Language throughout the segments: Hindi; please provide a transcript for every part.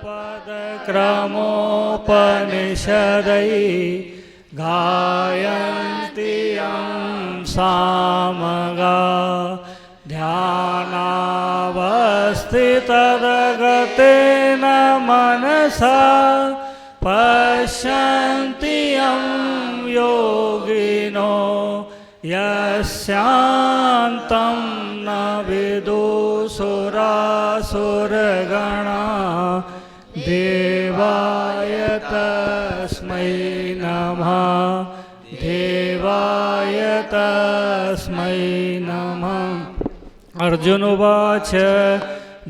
पदक्रमोपनिषदै गायन्ति यं सामगा ध्यानावस्थितदगतेन मनसा पश्यन्ति यं योगिनो यस्यान्तं न विदुषुरासुरगणा देवाय तस्मै नमः देवाय तस्मै नमः। अर्जुन उवाच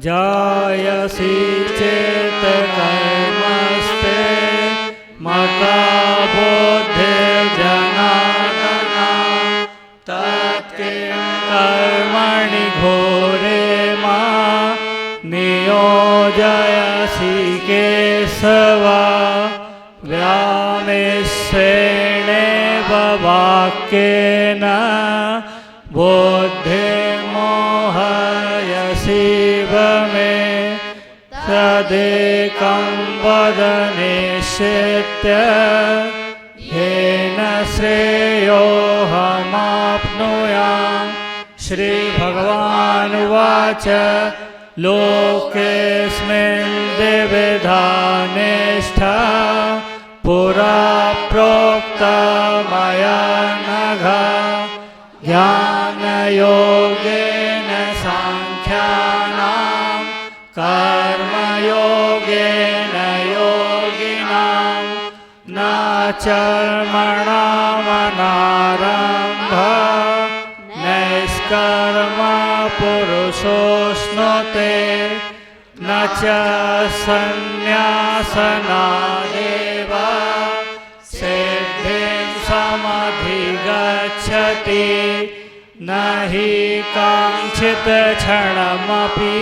जायसि चेत् कर्मस्ते मता बुद्धिर्जनार्दन तत्किं कर्मणि घोरे मां नियोजयसि केशव व्यामिश्रेणेव वाक्येन बुद्धिर्मोहयसीव मे तदेकं वद निश्चित्य येन श्रेयोऽहमाप्नुयाम्। श्रीभगवानुवाच लोकेऽस्मिन् द्विविधा निष्ठा पुरा प्रोक्ता मया नघ ज्ञानयोगेन साङ्ख्यानां कर्मयोगेन योगिनां न कर्मणामनारम्भः नैष्कर्म पुरुषोऽश्नुते न च सन्न्यासनादेव सिद्धिं समधिगच्छति न हि काञ्चित् क्षणमपि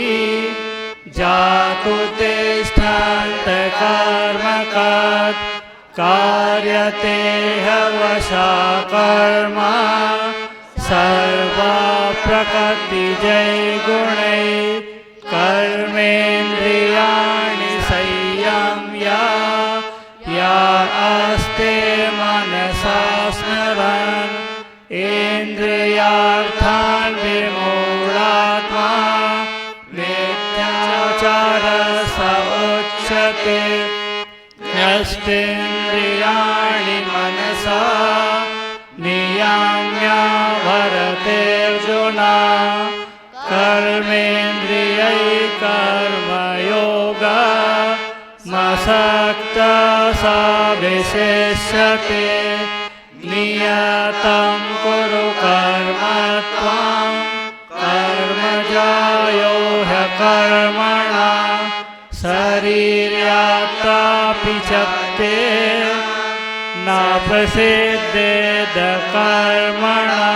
जातु तिष्ठन्तकर्मकत् कार्यते ह्यवशः सर्वा प्रकृतिजैर्गुणैः कर्मेन्द्रियाणि संयम्य या आस्ते मनसा स्मरन् इन्द्रियार्थान् विमूढात्मा मिथ्याचारः स उच्यते। यस्तेन्द्रियाणि मनसा नियम्य भरतेऽर्जुन कर्मेन्द्रियैः कर्मयोगमसक्तः स विशेष्यते। नियतं कुरु कर्म त्वं कर्मजायो ह्यकर्मणा शरीर्यात्तापि च ते न प्रसिद्धेद कर्मणा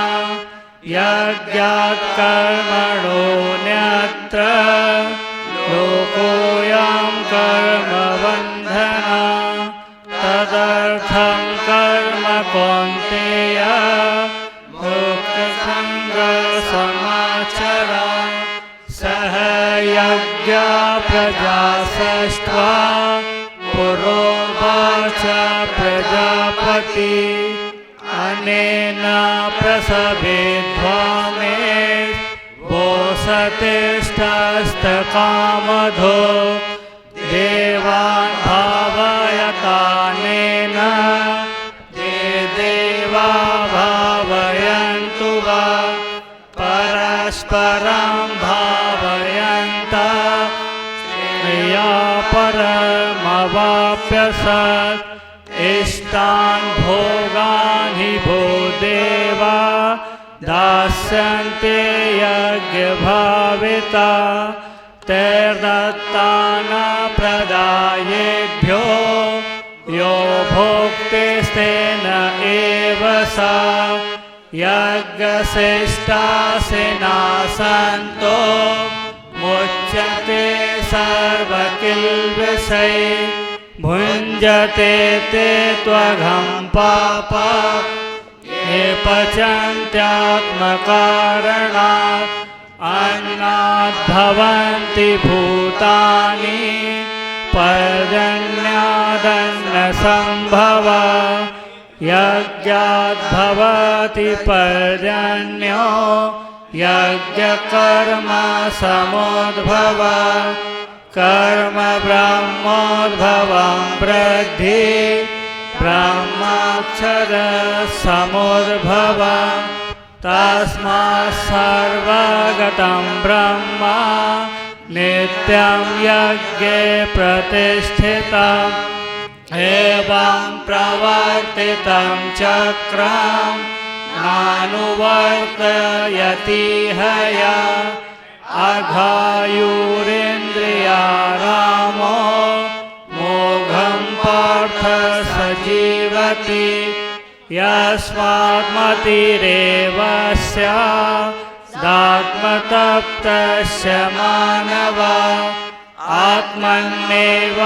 यज्ञात् कर्मणोऽन्यत्र लोकोऽयं कर्मबन्धना तदर्थं कर्म कौन्तेय मुक्तसङ्गसमाचर सह यज्ञा प्रजा सृष्ट्वा पुरोवाच प्रजापति अनेन प्रसवेद्वा मे वोसतिष्ठस्तकामधो देवान् भावयतानेन ते देवा भावयन्तु वा परस्परं भावयन्तः श्रेया परमवाप्स्यथ इष्टान् भोगान् हि वो देवा दास्यन्ते यज्ञभाविता तैर्दत्तान् प्रदायेभ्यो यो भोक्तेस्तेन एव सा यज्ञशिष्टासिना सन्तो मुच्यते सर्वकिल्बिषैः भुञ्जते ते त्वघं पापा ये पचन्त्यात्मकारणात् अन्नात् भवन्ति भूतानि पर्जन्यादन्नसम्भव यज्ञाद्भवति पर्जन्यो यज्ञकर्म समुद्भव कर्म ब्रह्मोद्भवं वृद्धि ब्रह्माक्षर समुद्भव तस्मात् सर्वगतं ब्रह्म नित्यं यज्ञे प्रतिष्ठितम् एवं प्रवर्तितं चक्रं नानुवर्तयति हया अघायुरिन्द्रियारामो मोघं पार्थ स जीवति यस्मात्मतिरेव स्यादात्मतप्तस्य मानव आत्मन्नेव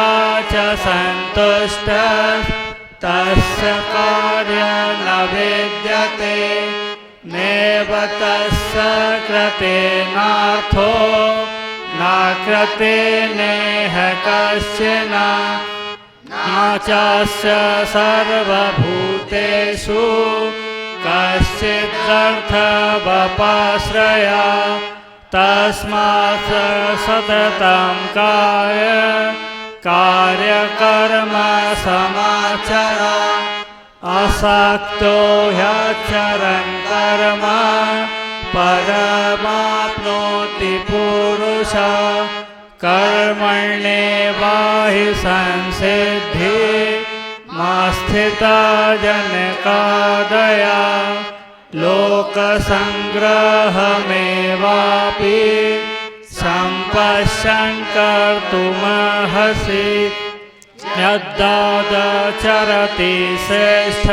च सन्तुष्टः तस्य कार्यं न विद्यते नैव तस्य कृतेनार्थो न कृतेनेह कश्चन न चास्य सर्वभूतेषु कश्चिदर्थवपाश्रया तस्मात् सततं कार्यकर्म समाचर असक्तो ह्यचरन् कर्म परमाप्नोति पुरुषः कर्मण्येवाहि संसिद्धिर्मस्थिता जनकादया लोकसङ्ग्रहमेवापि सम्पश्यन् कर्तुमर्हसि यद्दाचरति श्रेष्ठ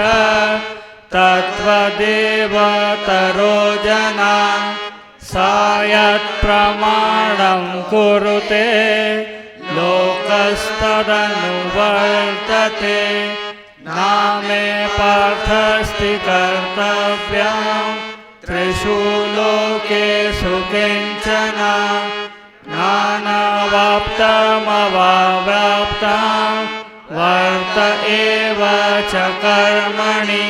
तत्त्वदेवतरो जना सा यत्प्रमाणं कुरुते लोकस्तदनुवर्तते नामे पार्थस्ति कर्तव्यं त्रिषु लोकेषु किञ्चन नानावाप्तमवाप्तं वर्त एव च कर्मणि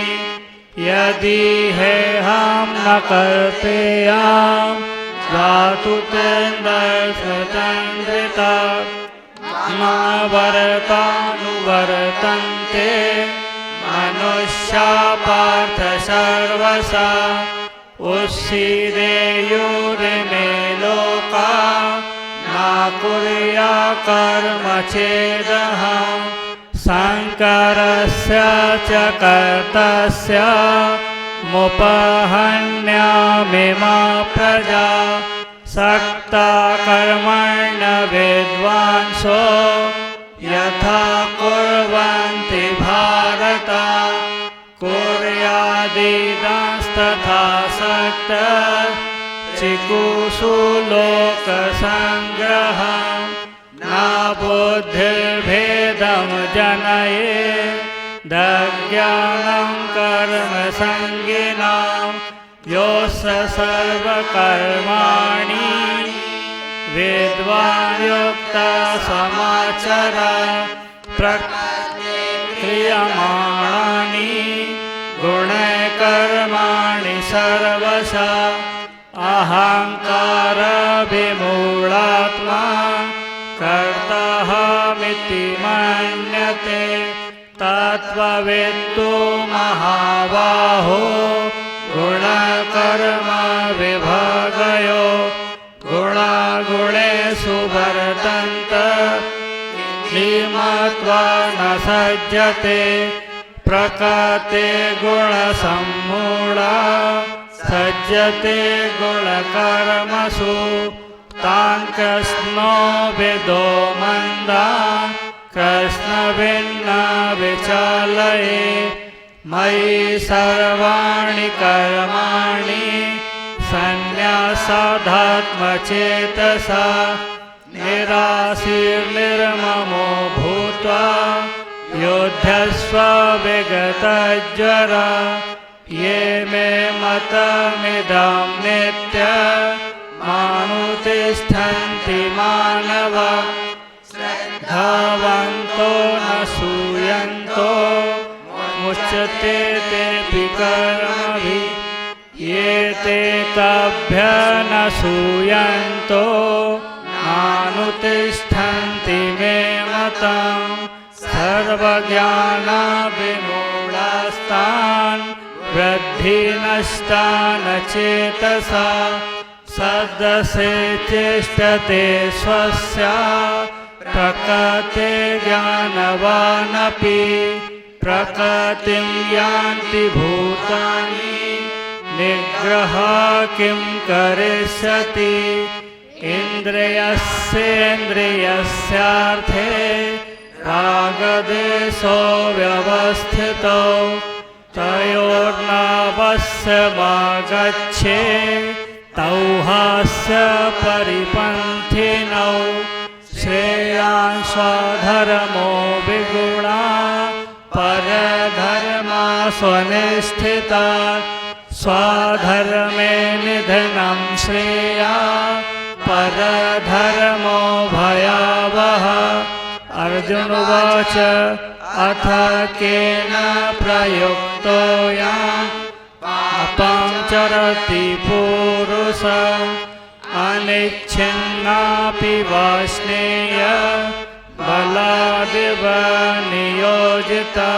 यदि हेहं न कर्तेयं जातु तेन्द्रस्वतन्द्रिता न वर्तानुवर्तन्ते मनुष्या पार्थ सर्वसा उस्सीदेयुर्मे लोका न कुर्या कर्म चेदहं शङ्करस्य च कर्तस्य मुपहन्यामिमा प्रजा सक्ता कर्मण्य विद्वांसो यथा कुर्वन्ति भारत कुर्यादिदंस्तथा सक्तः चिकुषु लोकसङ्ग्रहं न बुद्धिर्भेदं जनये दज्ञानं कर्मसङ्गिनां योऽस्य सर्वकर्माणि विद्वान् युक्तः समाचर प्रक्रियमाणानि गुणकर्माणि सर्वशः अहङ्कारविमूढात्मा कर्ताहमिति मन्यते तत्त्ववित्तु महाबाहो गुणकर्म विभागयो गुणागुणेषु वर्तन्त मत्वा न सज्जते प्रकृते गुणसम्मूढा सज्जते गुणकर्मसु तान् कृष्णो विदो मन्दान् कृष्णभिन्न विचालये मयि सर्वाणि कर्माणि सन्न्यासादात्मचेतसा निराशीर्निर्ममो भूत्वा युध्यस्व विगतज्वरा ये मे मतमिदं नित्यम् अनुतिष्ठन्ति मानवा धावन्तो न सूयन्तो मुच्यते तेऽपि कर्मभिः ये ते ताभ्य न सूयन्तो नानुतिष्ठन्ति मे मतम् सर्वज्ञानविमूढस्तान् वृद्धि नष्टान् चेतसा सदसे चेष्टते स्वस्य प्रकृतिर्ज्ञानवानपि प्रकृतिं यान्ति भूतानि निग्रह किं करिष्यति इन्द्रियस्येन्द्रियस्यार्थे रागदेशो व्यवस्थितौ तयोर्नवस्यमागच्छे तौ हास्य परिपन्थिनौ श्रेयान् स्वधर्मो विगुणा परधर्मा स्वनिष्ठिता स्वधर्मे निधनं श्रेया परधर्मो भयावह। अर्जुन उवाच अथ केन प्रयुक्तोऽयं पापं चरति पुरुष अनिच्छिन्नापि वाष्णेय बलादिव नियोजिता।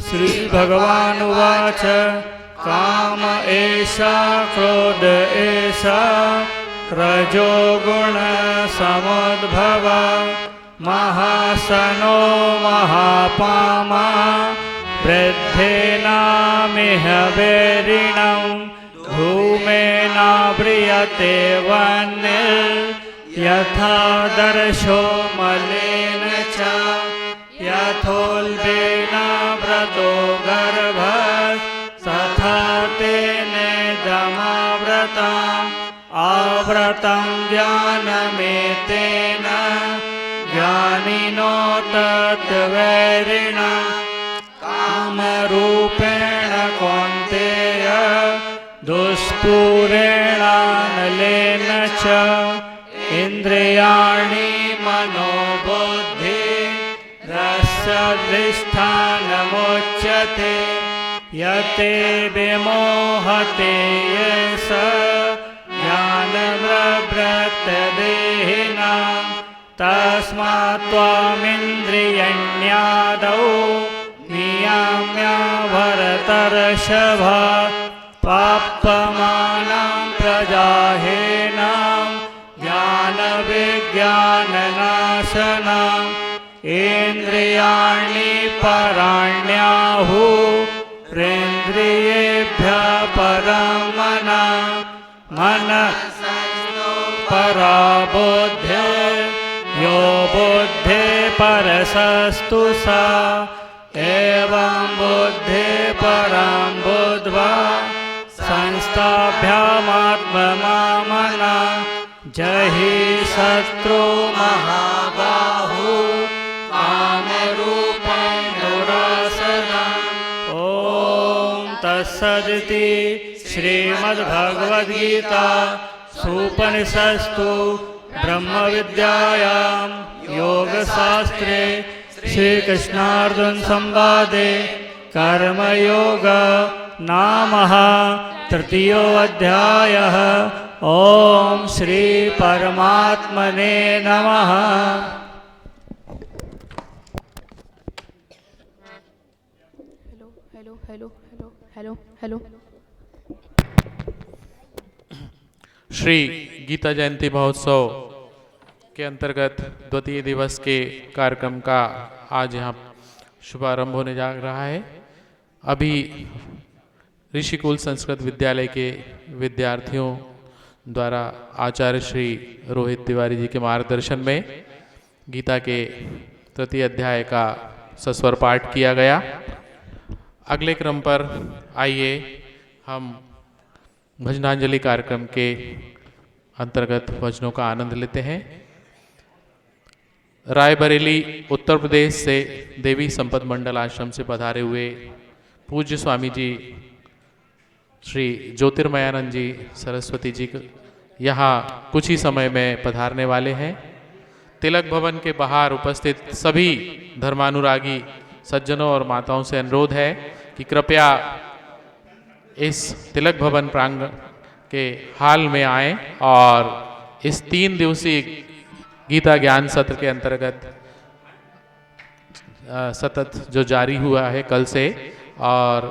श्री भगवान् उवाच काम एषा क्रोध एषा रजोगुण समुद्भव महासनो महापामा वृद्धेनामिह वैरिणं धूमेनाव्रियते वह्निर्यथादर्शो मलेन च यथोल्बेनाव्रतो गर्भः तथा तेनेदमाव्रतम् आवृतं ज्ञानमेतेन ज्ञानिनो तद्वैरिणा कामरूपेण कौन्तेय दुष्पूरेणानलेन च इन्द्रियाणि मनोबुद्धिरस्यधिष्ठानमुच्यते यते विमोहते येष ज्ञानव्रतदेहिना तस्मात् त्वामिन्द्रियाण्यादौ नियम्य भरतर्षभ पाप्यमानं प्रजाहेनं ज्ञानविज्ञाननाशनम् इन्द्रियाणि पराण्याहुरेन्द्रियेभ्यः परं मनः मनः परा बुद्धिर्यो बुद्धे परसस्तु सा एवं बुद्धे परं बुद्ध्वा संस्थाभ्यामात्मना जहि शत्रु महाबाहु कामरूपेणुरासना। ॐ तत्सदिति श्रीमद्भगवद्गीता उपनिषत्सु ब्रह्मविद्यायां योगशास्त्रे श्रीकृष्णार्जुन संवादे कर्मयोग नामः तृतीयोऽध्यायः। ओम श्री परमात्मने नमः। Hello hello hello hello hello. Shri Gita Jayanti महोत्सव के अंतर्गत द्वितीय दिवस के कार्यक्रम का आज यहाँ शुभारंभ होने जा रहा है। अभी ऋषिकुल संस्कृत विद्यालय के विद्यार्थियों द्वारा आचार्य श्री रोहित तिवारी जी के मार्गदर्शन में गीता के तृतीय अध्याय का सस्वर पाठ किया गया। अगले क्रम पर आइए हम भजनांजलि कार्यक्रम के अंतर्गत भजनों का आनंद लेते हैं। रायबरेली उत्तर प्रदेश से देवी संपत मंडल आश्रम से पधारे हुए पूज्य स्वामी जी श्री ज्योतिर्मयानंद जी सरस्वती जी यहाँ कुछ ही समय में पधारने वाले हैं। तिलक भवन के बाहर उपस्थित सभी धर्मानुरागी सज्जनों और माताओं से अनुरोध है कि कृपया इस तिलक भवन प्रांगण के हाल में आएं और इस 3 दिवसीय गीता ज्ञान सत्र के अंतर्गत सतत जो जारी हुआ है कल से और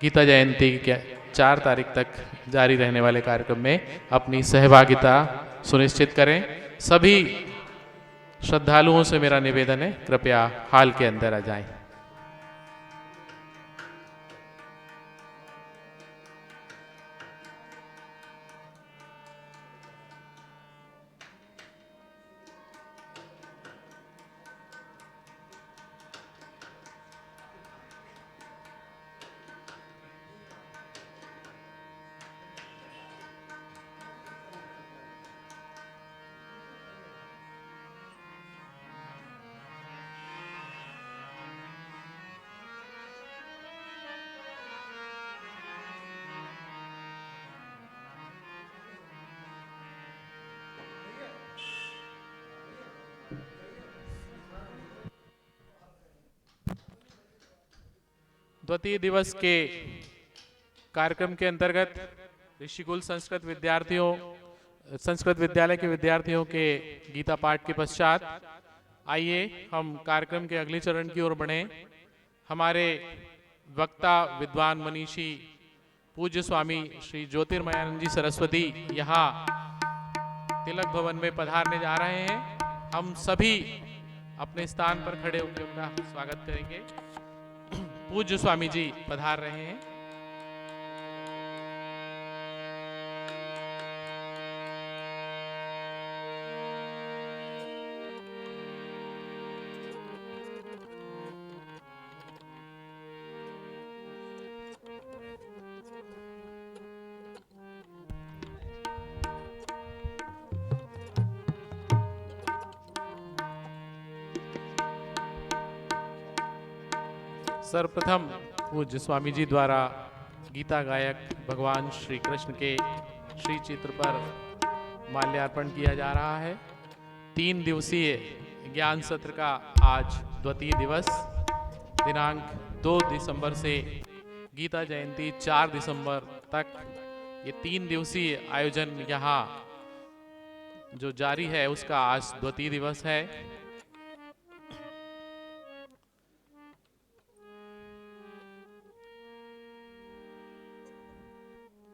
गीता जयंती के 4 तारीख तक जारी रहने वाले कार्यक्रम में अपनी सहभागिता सुनिश्चित करें। सभी श्रद्धालुओं से मेरा निवेदन है, कृपया हाल के अंदर आ जाएं। द्वितीय दिवस के कार्यक्रम के अंतर्गत ऋषिकुल संस्कृत विद्यालय के विद्यार्थियों के गीता पाठ के पश्चात आइए हम कार्यक्रम के अगले चरण की ओर बढ़ें। हमारे वक्ता विद्वान मनीषी पूज्य स्वामी श्री ज्योतिर्मयानंद जी सरस्वती यहाँ तिलक भवन में पधारने जा रहे हैं। हम सभी अपने स्थान पर खड़े होकर उनका स्वागत करेंगे। पूज्य स्वामी जी पधार रहे हैं। सर्वप्रथम पूज्य स्वामी जी द्वारा गीता गायक भगवान श्री कृष्ण के श्री चित्र पर माल्यार्पण किया जा रहा है। 3 दिवसीय ज्ञान सत्र का आज द्वितीय दिवस, दिनांक 2 दिसंबर से गीता जयंती 4 दिसंबर तक ये 3 दिवसीय आयोजन यहाँ जो जारी है उसका आज द्वितीय दिवस है।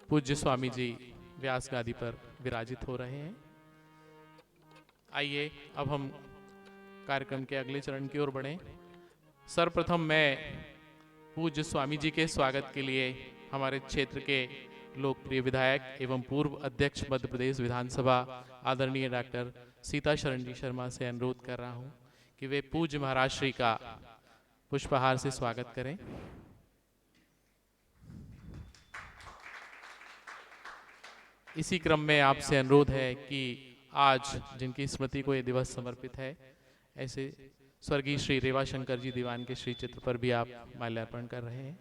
पूज्य स्वामी जी व्यास गादी पर विराजित हो रहे हैं। आइए अब हम कार्यक्रम के अगले चरण की ओर बढ़ें। सर्वप्रथम मैं पूज्य स्वामी जी के स्वागत के लिए हमारे क्षेत्र के लोकप्रिय विधायक एवं पूर्व अध्यक्ष मध्य प्रदेश विधानसभा आदरणीय डॉक्टर सीता शरण जी शर्मा से अनुरोध कर रहा हूं कि वे पूज्य महाराज श्री का पुष्पहार से स्वागत करें। इसी क्रम में आपसे अनुरोध है कि आज जिनकी स्मृति को ये दिवस समर्पित है, ऐसे स्वर्गीय श्री रेवा शंकर जी दीवान के श्री चित्र पर भी आप माल्यार्पण कर रहे हैं।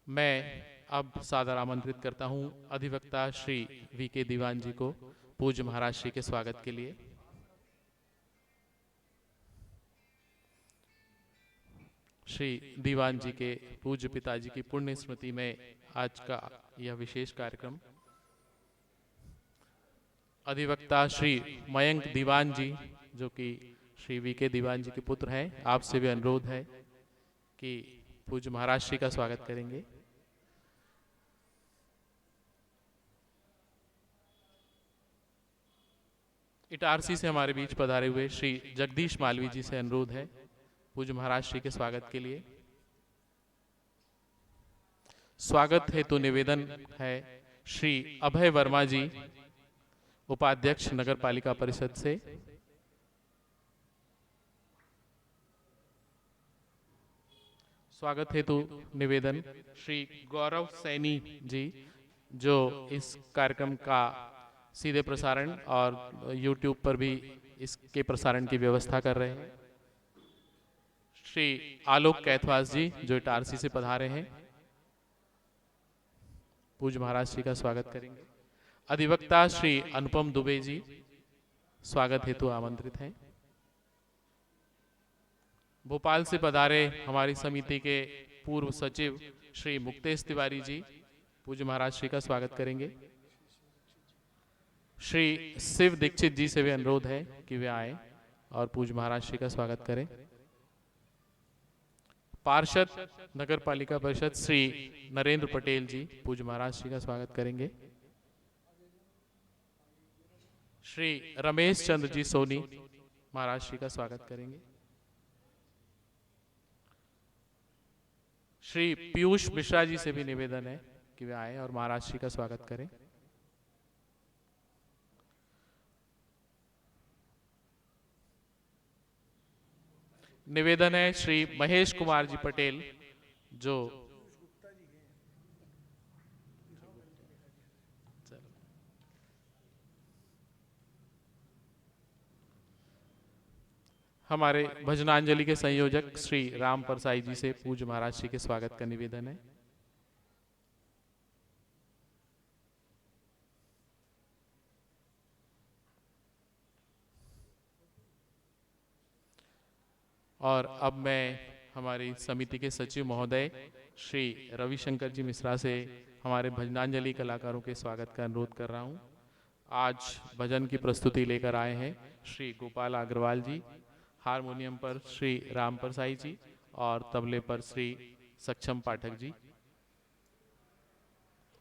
मैं अब सादर आमंत्रित करता हूं अधिवक्ता श्री वीके दीवान जी को पूज्य महाराज श्री के स्वागत के लिए। श्री दीवान जी के पूज्य पिताजी की पुण्य स्मृति में आज का यह विशेष कार्यक्रम। अधिवक्ता श्री मयंक दीवान जी जो कि श्री वीके दीवान जी के पुत्र हैं, आपसे भी अनुरोध है कि पूज्य महाराज श्री का स्वागत करेंगे। इटारसी से हमारे बीच पधारे हुए श्री जगदीश मालवी जी से अनुरोध है पूज्य महाराज श्री के स्वागत के लिए। स्वागत हेतु निवेदन है श्री अभय वर्मा जी, उपाध्यक्ष नगर पालिका परिषद से। स्वागत हेतु निवेदन श्री गौरव सैनी जी जो इस कार्यक्रम का सीधे प्रसारण और YouTube पर भी इसके प्रसारण की व्यवस्था कर रहे हैं। श्री आलोक कैथवास जी जो इटारसी से पधारे हैं, पूज्य महाराज श्री का स्वागत करेंगे। अधिवक्ता श्री अनुपम दुबे जी स्वागत हेतु आमंत्रित हैं। भोपाल से पधारे हमारी समिति के पूर्व सचिव श्री मुक्तेश तिवारी जी पूज्य महाराज श्री का स्वागत करेंगे। श्री शिव दीक्षित जी से भी अनुरोध है कि वे आए और पूज्य महाराज श्री का स्वागत करें। पार्षद नगर पालिका परिषद श्री नरेंद्र पटेल जी पूज्य महाराज श्री का स्वागत करेंगे। श्री रमेश चंद्र जी सोनी महाराज श्री का स्वागत करेंगे। श्री पीयूष मिश्रा जी से भी निवेदन है कि वे आए और महाराज श्री का स्वागत करें। निवेदन है श्री महेश कुमार जी पटेल जो हमारे भजनांजलि के संयोजक श्री राम परसाई जी से पूज्य महाराज श्री के स्वागत का निवेदन है। और अब मैं हमारी समिति के सचिव महोदय श्री रविशंकर जी मिश्रा से हमारे भजनांजलि कलाकारों के स्वागत का अनुरोध कर रहा हूं। आज भजन की प्रस्तुति लेकर आए हैं श्री गोपाल अग्रवाल जी, हारमोनियम पर श्री राम परसाई जी और तबले पर श्री सक्षम पाठक जी।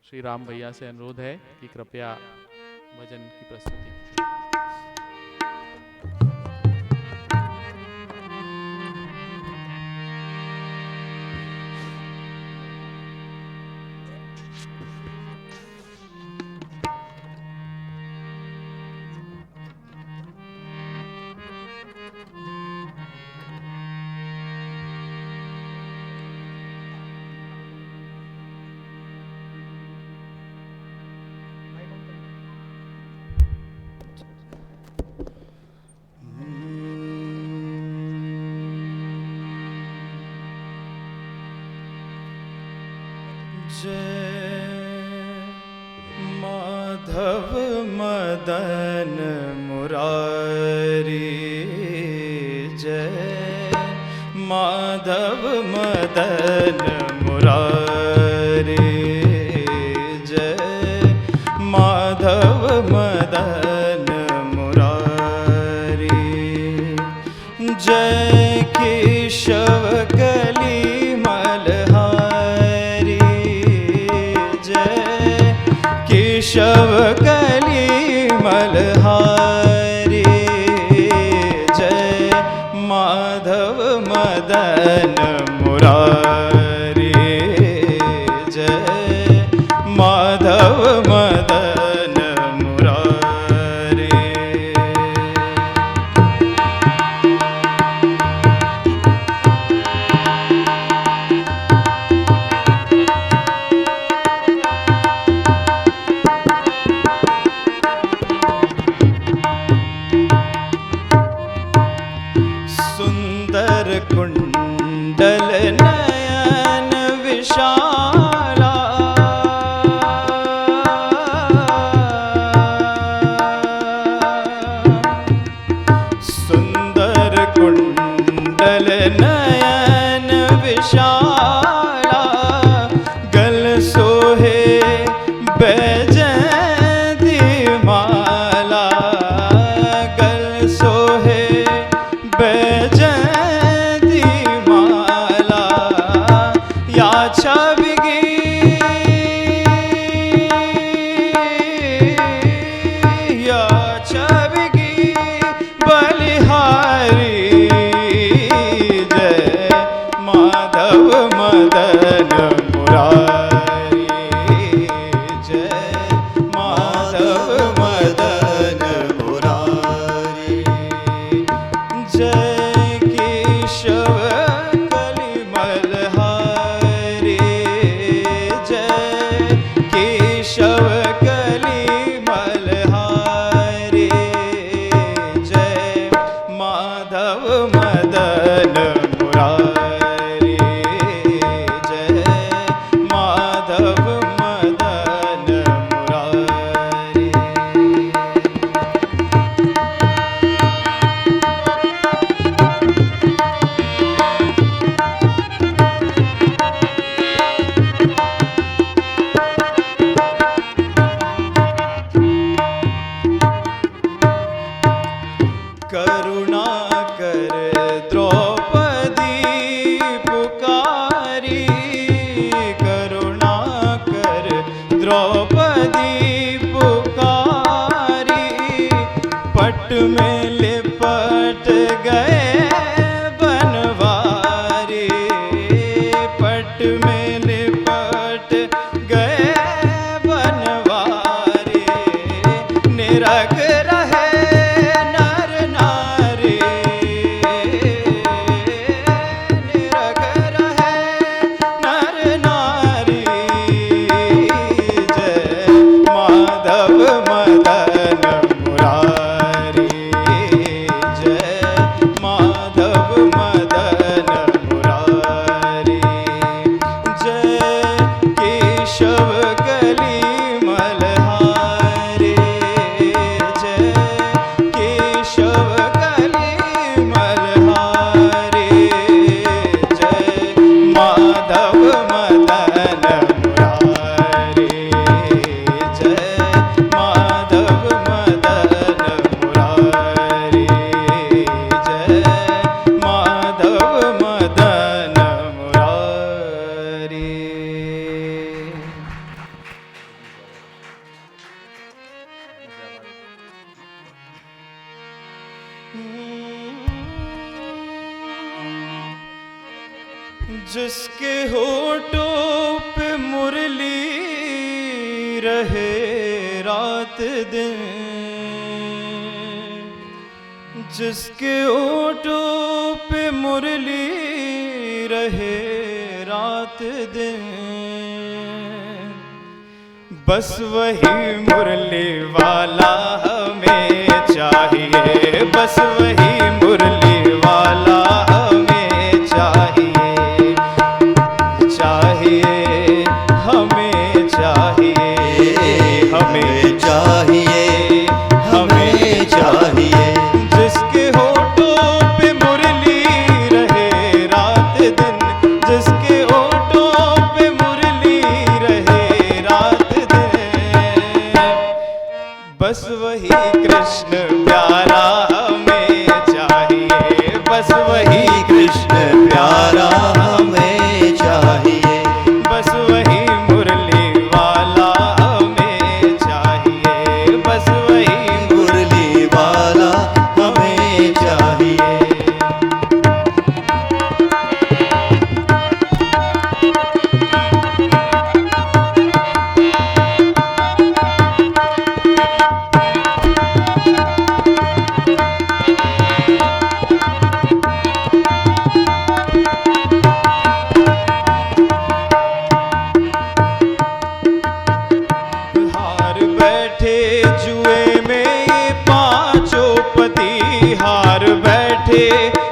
श्री राम भैया से अनुरोध है कि कृपया भजन की प्रस्तुति। माधव मदन मुरारी जय माधव मदन मुरारी जय माधव मदन मुरारी जय केशव कली मलहारी जय केशव कली मलहारी जय माधव मदन मुरारी जय माधव मदन मुरारी करुणा कर द्रौपदी पुकारी, करुणा कर द्रौपदी पुकारी। पट में लिपट गए बनवारी, पट में लिपट गए बनवारी। निरख रहे नर नारी, निरख रहे नर नारी। जय माधव मदन मुरारी, जय माधव मदन मुरारी। जय केशव कली मलहारी, जय केशव कली मलहारी। जय माधव मदन मुरारी, जय माधव मदन मुरारी। जय माधव मदन मुरारी। जिसके होठों पे मुरली रहे रात दिन, जिसके होठों पे मुरली रहे रात दिन। बस वही मुरली वाला हमें चाहिए, बस वही मुरली वाला हमें चाहिए, चाहिए हमें चाहिए, हमें चाहिए, हमें चाहिए। जिसके होठों पे मुरली रहे रात दिन, जिसके होठों पे मुरली रहे रात दिन। बस वही कृष्ण प्यारा हमें चाहिए, बस वही कृष्ण प्यारा हमें चाहिए। बस वही मुरली वाला हमें चाहिए, बस वही मुरली वाला हमें चाहिए। हार बैठे जुए में ये पांचों पति, हार बैठे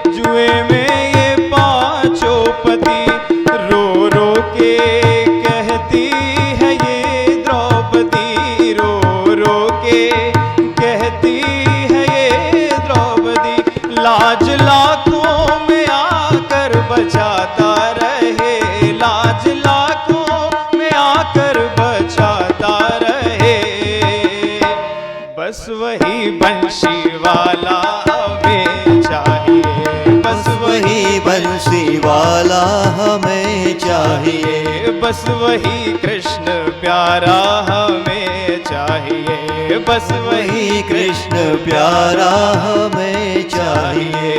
जुए में ये पांचों पति। रो रो के कहती है ये द्रौपदी, रो रो के कहती है ये द्रौपदी। लाज लाखों में आकर बचाता रहे, लाज लाखों में आकर बचाता रहे। बस वही बंशी वाला हमें चाहिए, बस वही बंशी वाला हमें चाहिए। बस वही कृष्ण प्यारा हमें चाहिए, बस वही कृष्ण प्यारा हमें चाहिए।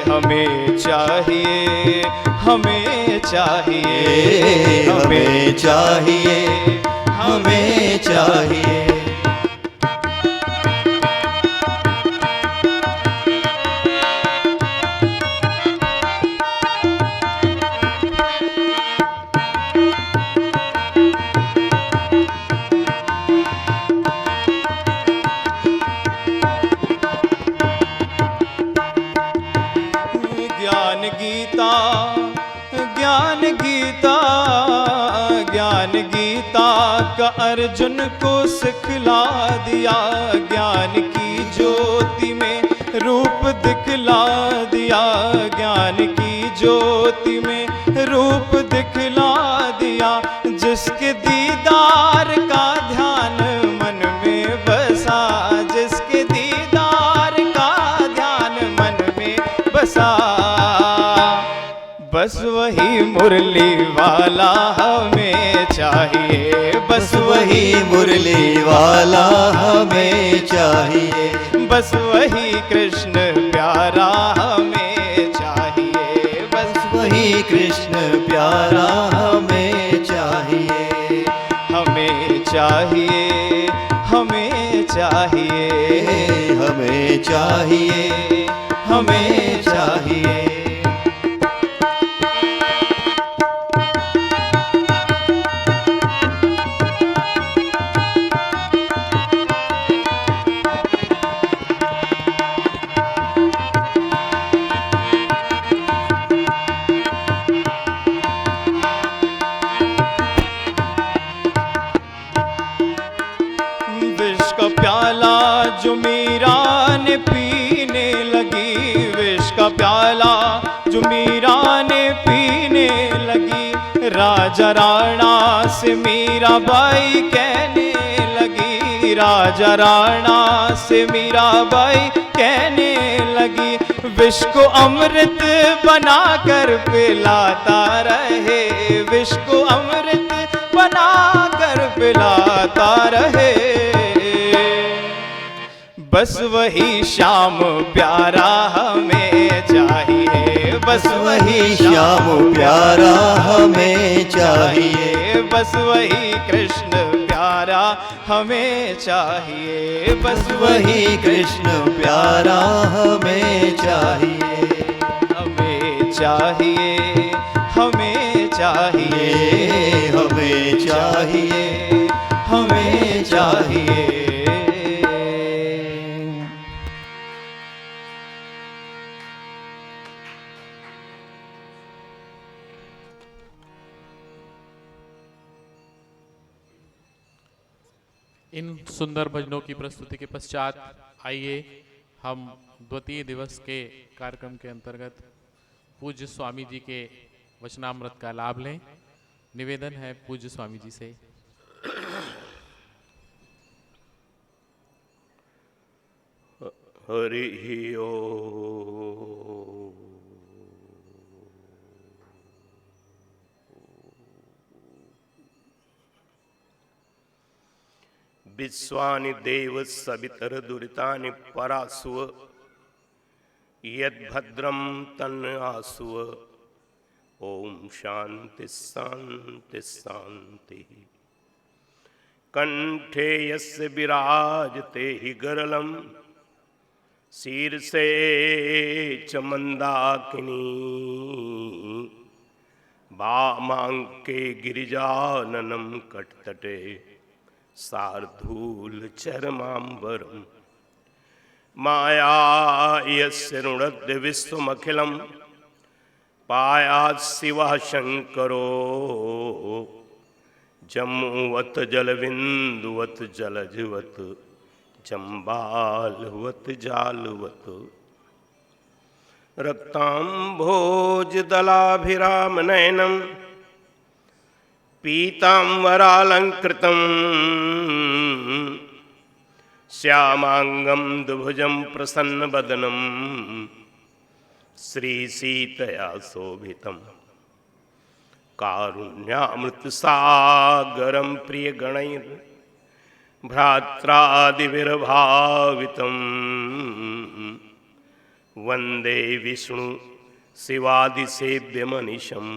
हमें चाहिए, हमें चाहिए, हमें चाहिए, हमें चाहिए। ज्ञान गीता, ज्ञान गीता, ज्ञान गीता का अर्जुन को सिखला दिया। ज्ञान की ज्योति में रूप दिखला दिया, ज्ञान की ज्योति में रूप दिखला दिया। जिसके दीदार का ध्यान मन में बसा, जिसके दीदार का ध्यान बसा। बस वही मुरली वाला हमें चाहिए, बस वही मुरली वाला हमें चाहिए, बस वही कृष्ण प्यारा हमें चाहिए, बस वही कृष्ण प्यारा हमें चाहिए, हमें चाहिए, हमें चाहिए, हमें चाहिए, हमें चाहिए। विष का प्याला जो मीरा ने पीने लगी, विष का प्याला जो मीरा ने पीने लगी, राजा राणा से मीराबाई कहने लगी, राजा राणा से मीराबाई कहने लगी, विष को अमृत बनाकर पिलाता रहे, विष को अमृत बनाकर पिलाता रहे। बस वही श्याम प्यारा हमें चाहिए, बस वही श्याम प्यारा हमें चाहिए, बस वही कृष्ण प्यारा हमें चाहिए, बस वही कृष्ण प्यारा हमें चाहिए, हमें चाहिए, हमें चाहिए, हमें चाहिए, हमें चाहिए। इन सुंदर भजनों की प्रस्तुति के पश्चात आइए हम द्वितीय दिवस के कार्यक्रम के अंतर्गत पूज्य स्वामी जी के वचनामृत का लाभ लें। निवेदन है पूज्य स्वामी जी से। हरि ओम। विश्वानि देव सवितर दुरितानि परासुव, यद्भद्रं तन्न आसुव। ओम शांति शांति शांति। कंठे यस्य विराजते हि गरलं, शीर्षे च मंदाकिनी। वामांके गिरिजाननं कटतटे, शार्दूल चरमांबरम। माया यस्य रुणद्य विश्वमखिलं, पायात् शिवः शंकरो। जम्मुवत जलबिंदुवत जलजवत, जम्बालवत जालवत। रक्तांभोजदलाभिराम नयनं, पीतांबरालंकृतं। श्यामांगं दुभुजं प्रसन्नवदनं, श्रीसीतया शोभितं। कारुण्यामृतसागरं प्रियगणैः, भ्रात्रादिभिर्भावितं। वन्दे विष्णु शिवादिसेव्यमनिशं,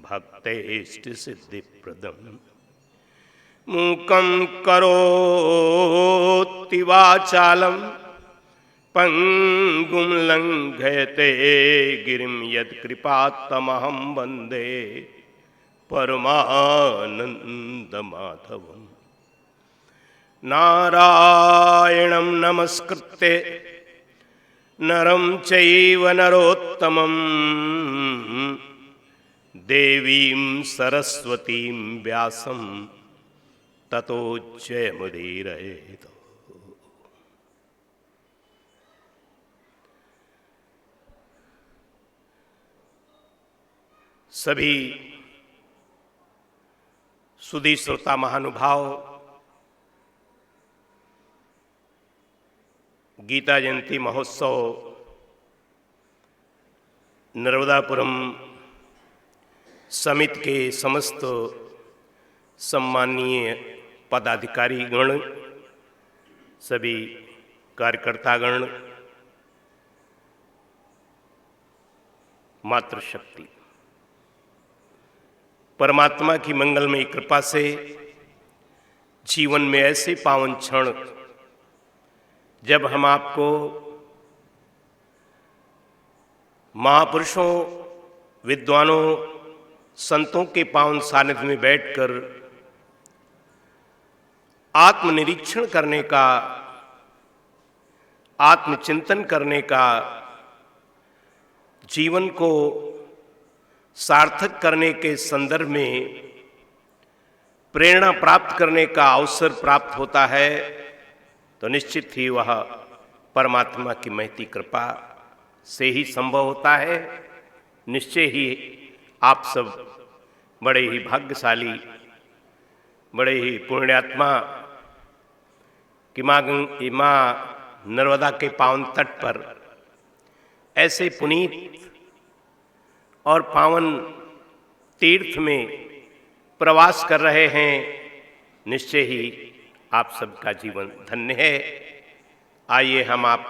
भक्तेष्टसिद्धिप्रदम्। मूकं करोति वाचालं, पङ्गुं लङ्घयते गिरिं। यत्कृपात्तमहं वन्दे परमानन्दमाधवम्। नारायणं नमस्कृत्य नरं चैव नरोत्तमं, देवीं सरस्वतीं व्यासं ततो जयमुदीरयेत्। सभी सुधी श्रोता महानुभाव, गीता जयंती महोत्सव नर्मदापुरम समिति के समस्त सम्माननीय पदाधिकारी गण, सभी कार्यकर्तागण, मातृशक्ति, परमात्मा की मंगलमयी कृपा से जीवन में ऐसे पावन क्षण जब हम आपको महापुरुषों, विद्वानों, संतों के पावन सानिध्य में बैठकर आत्मनिरीक्षण करने का, आत्मचिंतन करने का, जीवन को सार्थक करने के संदर्भ में प्रेरणा प्राप्त करने का अवसर प्राप्त होता है, तो निश्चित ही वह परमात्मा की महती कृपा से ही संभव होता है। निश्चय ही आप सब बड़े ही भाग्यशाली, बड़े ही पुण्यात्मा कि माँ नर्मदा के पावन तट पर ऐसे पुनीत और पावन तीर्थ में प्रवास कर रहे हैं। निश्चय ही आप सबका जीवन धन्य है। आइए हम आप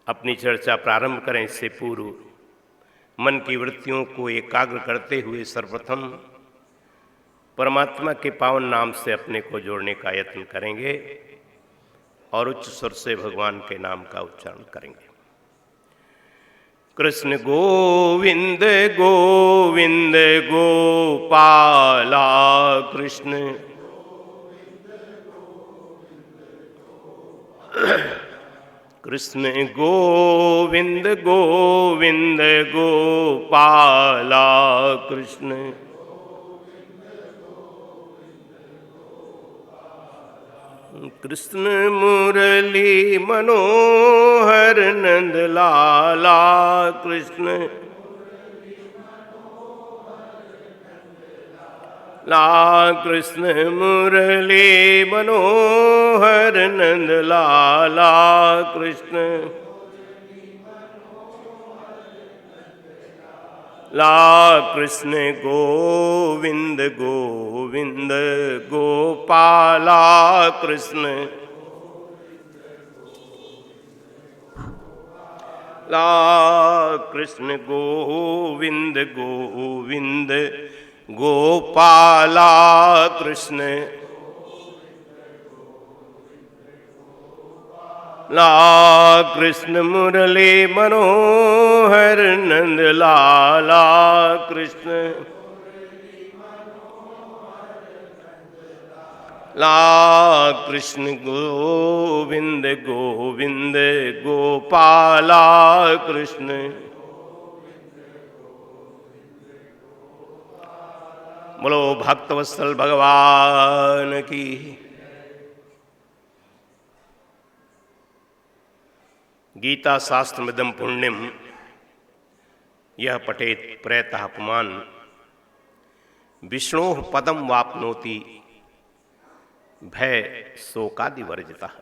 अपनी चर्चा प्रारंभ करें। इससे पूर्व मन की वृत्तियों को एकाग्र करते हुए सर्वप्रथम परमात्मा के पावन नाम से अपने को जोड़ने का यत्न करेंगे और उच्च स्वर से भगवान के नाम का उच्चारण करेंगे। कृष्ण गोविंद गोविंद गोपाला कृष्ण कृष्ण गोविंद गोविंद गोपाला कृष्ण कृष्ण मुरली मनोहर नंद लाला कृष्ण ला कृष्ण मुरली मनोहर नंद लाला कृष्ण ला कृष्ण गोविंद गोविंद गोपाला कृष्ण ला कृष्ण गोविंद गोविंद गोपाला कृष्ण ला कृष्ण मुरली मनोहर नंद लाला कृष्ण ला कृष्ण गोविंद गोविंद गोपाला कृष्ण बोलो भक्तवत्सल भगवान की। गीता शास्त्र मिदम पुण्यम यह पठेत प्रयतः पुमान विष्णो पदम वाप्नोति भय शोकादि वर्जितः।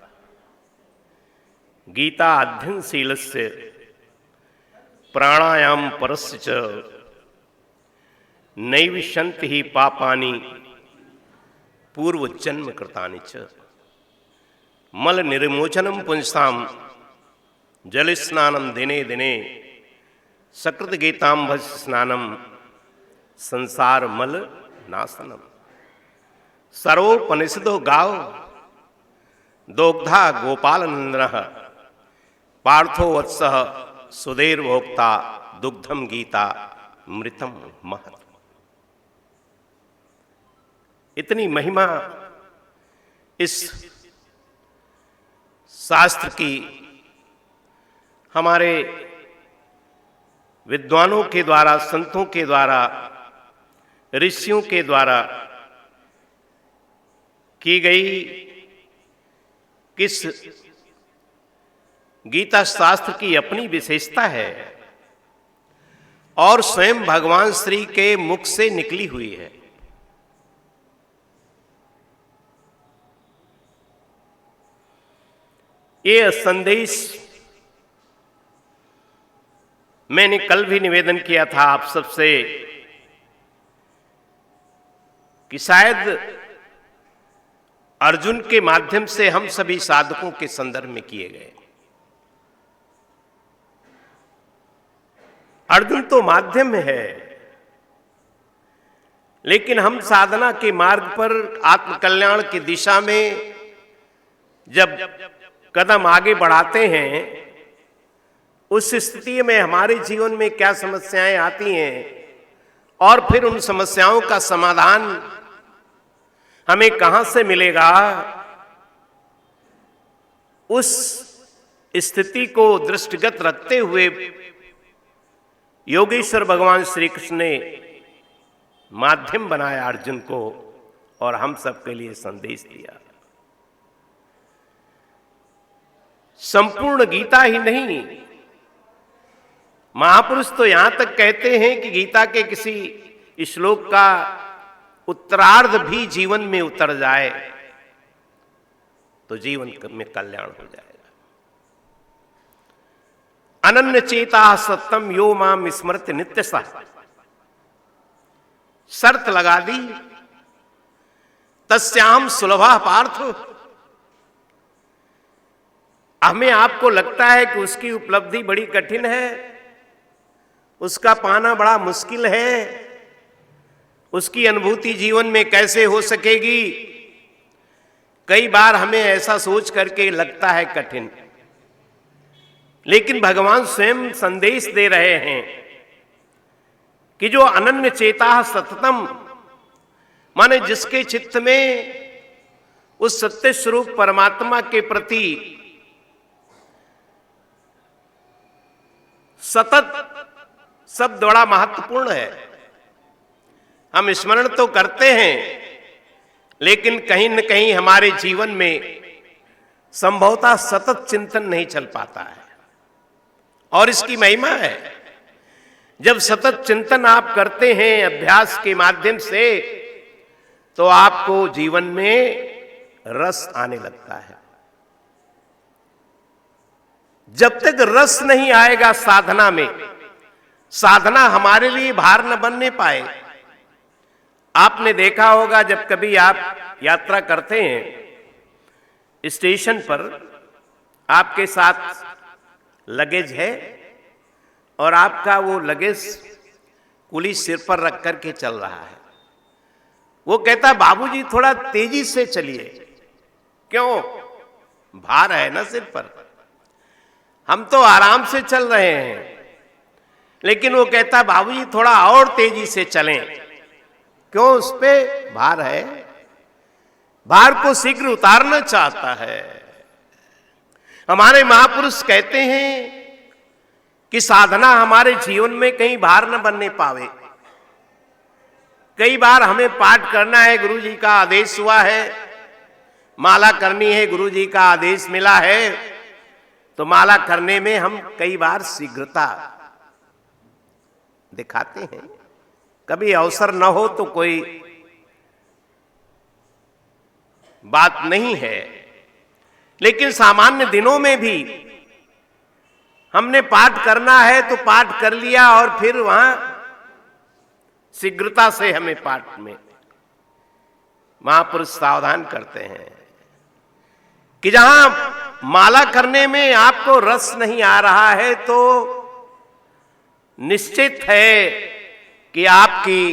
गीता अध्ययनशीलस्य प्राणायाम परस्य च नैविशन्ति ही पापानि पूर्व जन्म कृतानि च। मल निर्मोचनम पुंसाम जल स्नानम दिने दिने सकृत गीतांभस स्नानम संसार मल नाशनम। सर्वोपनिषदो गाव दोग्धा गोपाल नंदन पार्थो वत्सः सुधीर भोक्ता दुग्धम गीता मृतम महत्। इतनी महिमा इस शास्त्र की हमारे विद्वानों के द्वारा, संतों के द्वारा, ऋषियों के द्वारा की गई। किस गीता शास्त्र की अपनी विशेषता है और स्वयं भगवान श्री के मुख से निकली हुई है। ये संदेश मैंने कल भी निवेदन किया था आप सबसे कि शायद अर्जुन के माध्यम से हम सभी साधकों के संदर्भ में किए गए। अर्जुन तो माध्यम है, लेकिन हम साधना के मार्ग पर आत्मकल्याण की दिशा में जब कदम आगे बढ़ाते हैं, उस स्थिति में हमारे जीवन में क्या समस्याएं आती हैं और फिर उन समस्याओं का समाधान हमें कहां से मिलेगा, उस स्थिति को दृष्टिगत रखते हुए योगेश्वर भगवान श्री कृष्ण ने माध्यम बनाया अर्जुन को और हम सबके लिए संदेश दिया। संपूर्ण गीता ही नहीं, महापुरुष तो यहां तक कहते हैं कि गीता के किसी श्लोक का उत्तरार्ध भी जीवन में उतर जाए तो जीवन में कल्याण हो जाएगा। अनन्य चेता सत्यम यो माम स्मृति नित्य सा, शर्त लगा दी, तस्याम सुलभा पार्थ। हमें आपको लगता है कि उसकी उपलब्धि बड़ी कठिन है, उसका पाना बड़ा मुश्किल है, उसकी अनुभूति जीवन में कैसे हो सकेगी। कई बार हमें ऐसा सोच करके लगता है कठिन, लेकिन भगवान स्वयं संदेश दे रहे हैं कि जो अनन्य चेता सततम, माने जिसके चित्त में उस सत्य स्वरूप परमात्मा के प्रति सतत शब्द बड़ा महत्वपूर्ण है। हम स्मरण तो करते हैं, लेकिन कहीं न कहीं हमारे जीवन में संभवतः सतत चिंतन नहीं चल पाता है, और इसकी महिमा है। जब सतत चिंतन आप करते हैं अभ्यास के माध्यम से, तो आपको जीवन में रस आने लगता है। जब तक रस नहीं आएगा साधना में, साधना हमारे लिए भार न बनने पाए। आपने देखा होगा जब कभी आप यात्रा करते हैं, स्टेशन पर आपके साथ लगेज है और आपका वो लगेज कुली सिर पर रख करके चल रहा है। वो कहता बाबूजी थोड़ा तेजी से चलिए। क्यों? भार है ना सिर पर। हम तो आराम से चल रहे हैं, लेकिन वो कहता बाबूजी थोड़ा और तेजी से चलें। क्यों? उस पे भार है, भार को शीघ्र उतारना चाहता है। हमारे महापुरुष कहते हैं कि साधना हमारे जीवन में कहीं भार न बनने पावे। कई बार हमें पाठ करना है, गुरु जी का आदेश हुआ है, माला करनी है, गुरु जी का आदेश मिला है, तो माला करने में हम कई बार शीघ्रता दिखाते हैं। कभी अवसर न हो तो कोई बात नहीं है, लेकिन सामान्य दिनों में भी हमने पाठ करना है तो पाठ कर लिया और फिर वहां शीघ्रता से हमें पाठ में महापुरुष सावधान करते हैं कि जहां माला करने में आपको रस नहीं आ रहा है, तो निश्चित है कि आपकी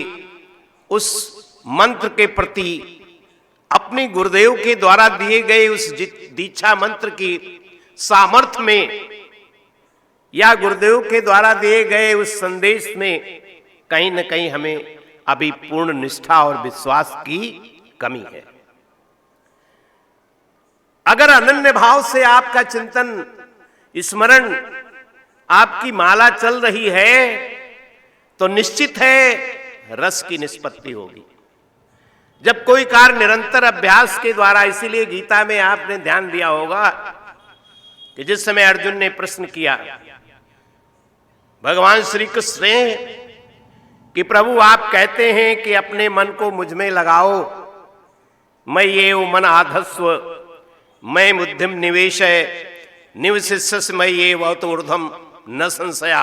उस मंत्र के प्रति, अपने गुरुदेव के द्वारा दिए गए उस दीक्षा मंत्र की सामर्थ्य में या गुरुदेव के द्वारा दिए गए उस संदेश में कहीं न कहीं हमें अभी पूर्ण निष्ठा और विश्वास की कमी है। अगर अनन्य भाव से आपका चिंतन, स्मरण, आपकी माला चल रही है, तो निश्चित है रस की निष्पत्ति होगी। जब कोई कार्य निरंतर अभ्यास के द्वारा, इसीलिए गीता में आपने ध्यान दिया होगा कि जिस समय अर्जुन ने प्रश्न किया भगवान श्री कृष्ण ने कि प्रभु आप कहते हैं कि अपने मन को मुझ में लगाओ, मैं ये मन आधस्व, मैं बुद्धिम निवेश निवशिष्य मैं ये वह तो ऊर्ध्वम न संशया।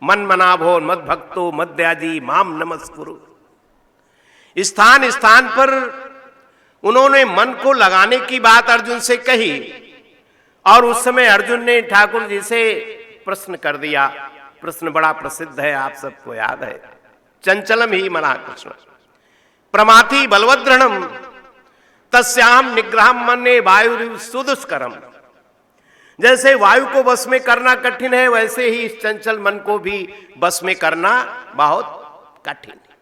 मन मनाभो मद भक्तो मद्याजी माम नमस्कुरु। स्थान स्थान पर उन्होंने मन को लगाने की बात अर्जुन से कही और उस समय अर्जुन ने ठाकुर जी से प्रश्न कर दिया। प्रश्न बड़ा प्रसिद्ध है, आप सबको याद है। चंचलम ही मना कृष्ण प्रमाथि बलवद्रणम तस्याम निग्रहम मन्ये वायु सुदुष्करम। जैसे वायु को बस में करना कठिन है, वैसे ही इस चंचल मन को भी बस में करना बहुत कठिन है।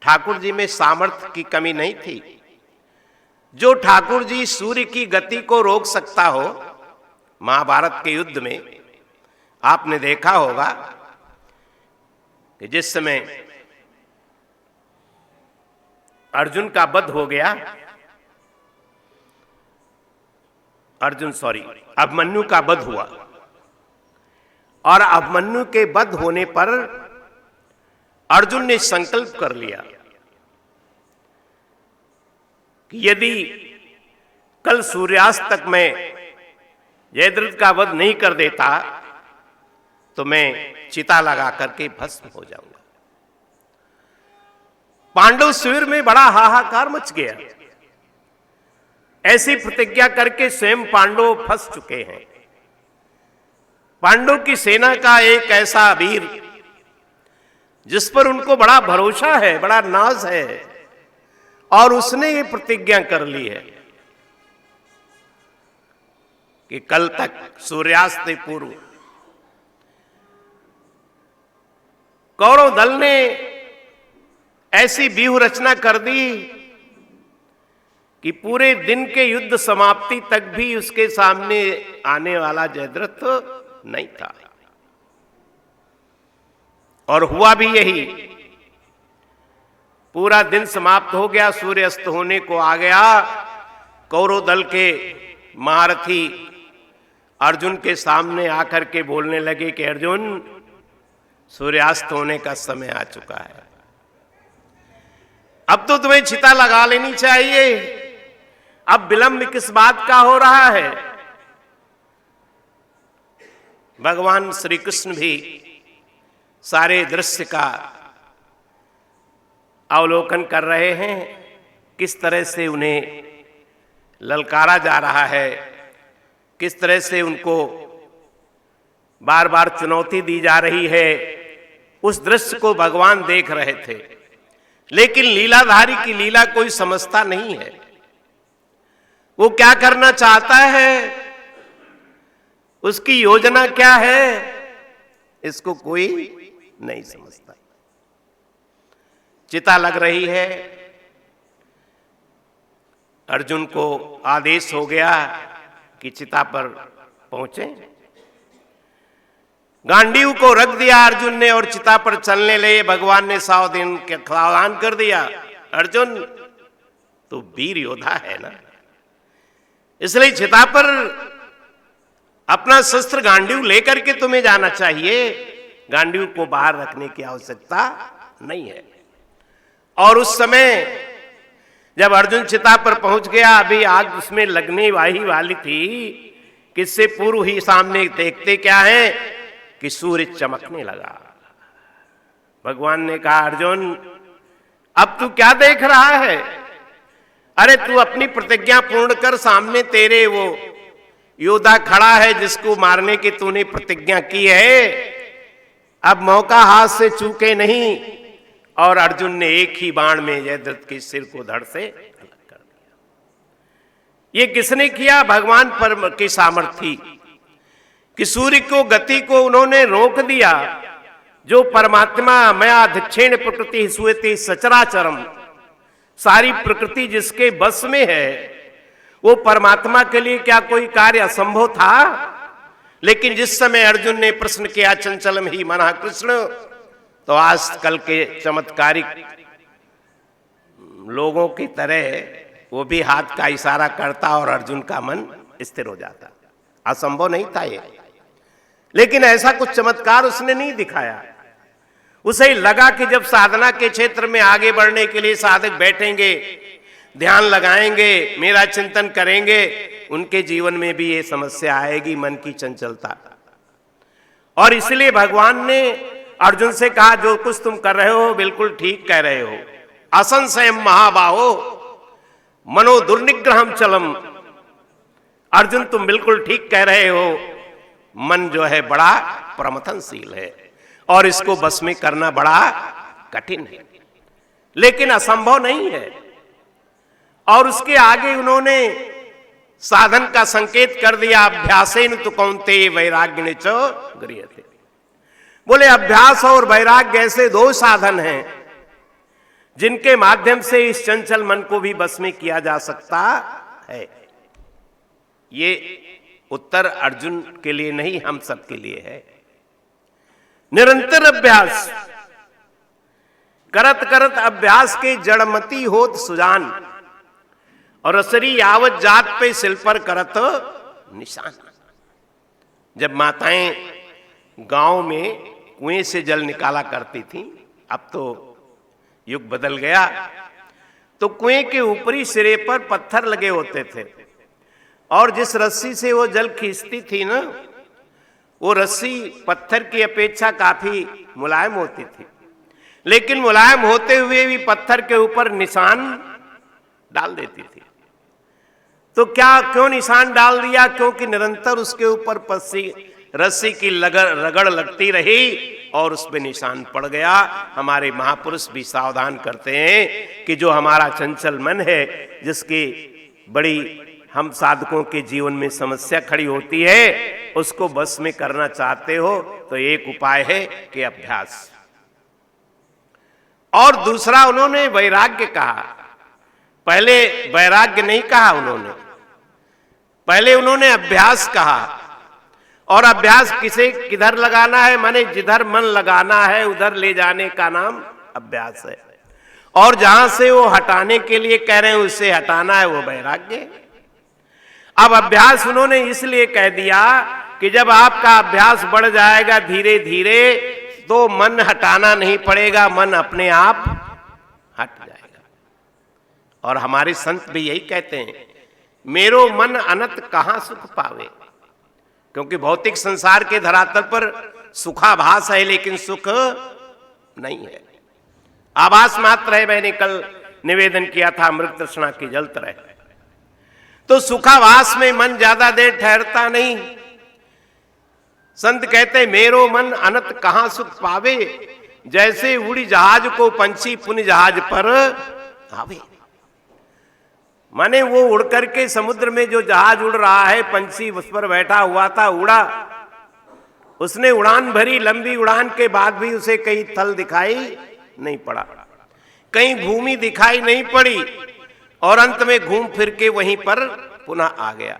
ठाकुर जी में सामर्थ्य की कमी नहीं थी। जो ठाकुर जी सूर्य की गति को रोक सकता हो, महाभारत के युद्ध में आपने देखा होगा कि जिस समय अर्जुन का वध हो गया, अभिमन्यु का वध हुआ और अभिमन्यु के वध होने पर अर्जुन ने संकल्प कर लिया कि यदि कल सूर्यास्त तक मैं जयद्रथ का वध नहीं कर देता तो मैं चिता लगा करके भस्म हो जाऊंगा। पांडव शिविर में बड़ा हाहाकार मच गया। ऐसी प्रतिज्ञा करके स्वयं पांडव फंस चुके हैं। पांडव की सेना का एक ऐसा वीर जिस पर उनको बड़ा भरोसा है, बड़ा नाज है, और उसने ये प्रतिज्ञा कर ली है कि कल तक सूर्यास्त से पूर्व कौरव दल ने ऐसी व्यूह रचना कर दी कि पूरे दिन के युद्ध समाप्ति तक भी उसके सामने आने वाला जयद्रथ नहीं था। और हुआ भी यही। पूरा दिन समाप्त हो गया, सूर्य अस्त होने को आ गया। कौरव दल के महारथी अर्जुन के सामने आकर के बोलने लगे कि अर्जुन, सूर्यास्त होने का समय आ चुका है, अब तो तुम्हें चिता लगा लेनी चाहिए। अब विलंब किस बात का हो रहा है? भगवान श्री कृष्ण भी सारे दृश्य का अवलोकन कर रहे हैं, किस तरह से उन्हें ललकारा जा रहा है, किस तरह से उनको बार बार चुनौती दी जा रही है। उस दृश्य को भगवान देख रहे थे, लेकिन लीलाधारी की लीला कोई समझता नहीं है। वो क्या करना चाहता है, उसकी योजना क्या है, इसको कोई नहीं समझता। चिता लग रही है, अर्जुन को आदेश हो गया कि चिता पर पहुंचे। गांडीव को रख दिया अर्जुन ने और चिता पर चलने लगे। भगवान ने सावधान कर दिया, अर्जुन तो वीर योद्धा है ना, इसलिए चिता पर अपना शस्त्र गांडीव लेकर के तुम्हें जाना चाहिए, गांडीव को बाहर रखने की आवश्यकता नहीं है। और उस समय जब अर्जुन चिता पर पहुंच गया, अभी आग उसमें लगने वाली थी कि इससे पूर्व ही सामने देखते क्या है कि सूर्य चमकने लगा। भगवान ने कहा, अर्जुन अब तू क्या देख रहा है? अरे तू अपनी प्रतिज्ञा पूर्ण कर, सामने तेरे वो योद्धा खड़ा है जिसको मारने की तूने प्रतिज्ञा की है। अब मौका हाथ से चूके नहीं। और अर्जुन ने एक ही बाण में जयद्रथ के सिर को धड़ से अलग कर दिया। ये किसने किया? भगवान पर की सामर्थ्य कि सूर्य को गति को उन्होंने रोक दिया। जो परमात्मा मया दक्षिण प्रकृति सुयति सचराचरम, सारी प्रकृति जिसके बस में है, वो परमात्मा के लिए क्या कोई कार्य असंभव था? लेकिन जिस समय अर्जुन ने प्रश्न किया चंचलम ही मना कृष्ण, तो आज कल के चमत्कारिक लोगों की तरह वो भी हाथ का इशारा करता और अर्जुन का मन स्थिर हो जाता। असंभव नहीं था ये, लेकिन ऐसा कुछ चमत्कार उसने नहीं दिखाया। उसे लगा कि जब साधना के क्षेत्र में आगे बढ़ने के लिए साधक बैठेंगे, ध्यान लगाएंगे, मेरा चिंतन करेंगे, उनके जीवन में भी ये समस्या आएगी, मन की चंचलता। और इसलिए भगवान ने अर्जुन से कहा जो कुछ तुम कर रहे हो बिल्कुल ठीक कह रहे हो। असंशयम महाबाहो मनो दुर्निग्रहम चलम। अर्जुन तुम बिल्कुल ठीक कह रहे हो, मन जो है बड़ा प्रमथनशील है और इसको बस में करना बड़ा कठिन है, लेकिन असंभव नहीं है। और उसके आगे उन्होंने साधन का संकेत कर दिया, अभ्यासेन तु कौन्तेय वैराग्येन च गृह्यते। बोले अभ्यास और वैराग्य ऐसे दो साधन हैं जिनके माध्यम से इस चंचल मन को भी बस में किया जा सकता है। ये उत्तर अर्जुन के लिए नहीं, हम सब के लिए है। निरंतर अभ्यास करत करत अभ्यास के जड़मती होत सुजान, और असरी यावत जात पे सिल पर करत निशान। जब माताएं गांव में कुएं से जल निकाला करती थीं, अब तो युग बदल गया, तो कुएं के ऊपरी सिरे पर पत्थर लगे होते थे और जिस रस्सी से वो जल खींचती थी ना, वो रस्सी पत्थर की अपेक्षा काफी मुलायम होती थी, लेकिन मुलायम होते हुए भी पत्थर के ऊपर निशान डाल देती थी। तो क्यों निशान डाल दिया? क्योंकि निरंतर उसके ऊपर रस्सी की रगड़ लगती रही और उसमें निशान पड़ गया। हमारे महापुरुष भी सावधान करते हैं कि जो हमारा चंचल मन है, जिसकी बड़ी हम साधकों के जीवन में समस्या खड़ी होती है, उसको बस में करना चाहते हो तो एक उपाय है कि अभ्यास। और दूसरा उन्होंने वैराग्य कहा, पहले वैराग्य नहीं कहा उन्होंने, पहले उन्होंने अभ्यास कहा। और अभ्यास किधर लगाना है? माने जिधर मन लगाना है उधर ले जाने का नाम अभ्यास है। और जहां से वो हटाने के लिए कह रहे हैं उससे हटाना है, वो वैराग्य। अब अभ्यास उन्होंने इसलिए कह दिया कि जब आपका अभ्यास बढ़ जाएगा धीरे धीरे तो मन हटाना नहीं पड़ेगा, मन अपने आप हट जाएगा। और हमारे संत भी यही कहते हैं, मेरो मन अनत कहां सुख पावे। क्योंकि भौतिक संसार के धरातल पर सुखाभास है, लेकिन सुख नहीं है, आभास मात्र है। मैंने कल निवेदन किया था, अमृत तृष्णा की जल तरह। तो सुखाभास में मन ज्यादा देर ठहरता नहीं। संत कहते मेरो मन अनत कहां सुख पावे, जैसे उड़ी जहाज को पंछी पुन जहाज पर आवे। माने वो उड़ करके समुद्र में जो जहाज उड़ रहा है, पंछी उस पर बैठा हुआ था, उड़ा, उसने उड़ान भरी, लंबी उड़ान के बाद भी उसे कहीं तल दिखाई नहीं पड़ा, कहीं भूमि दिखाई नहीं पड़ी, और अंत में घूम फिर के वहीं पर पुनः आ गया।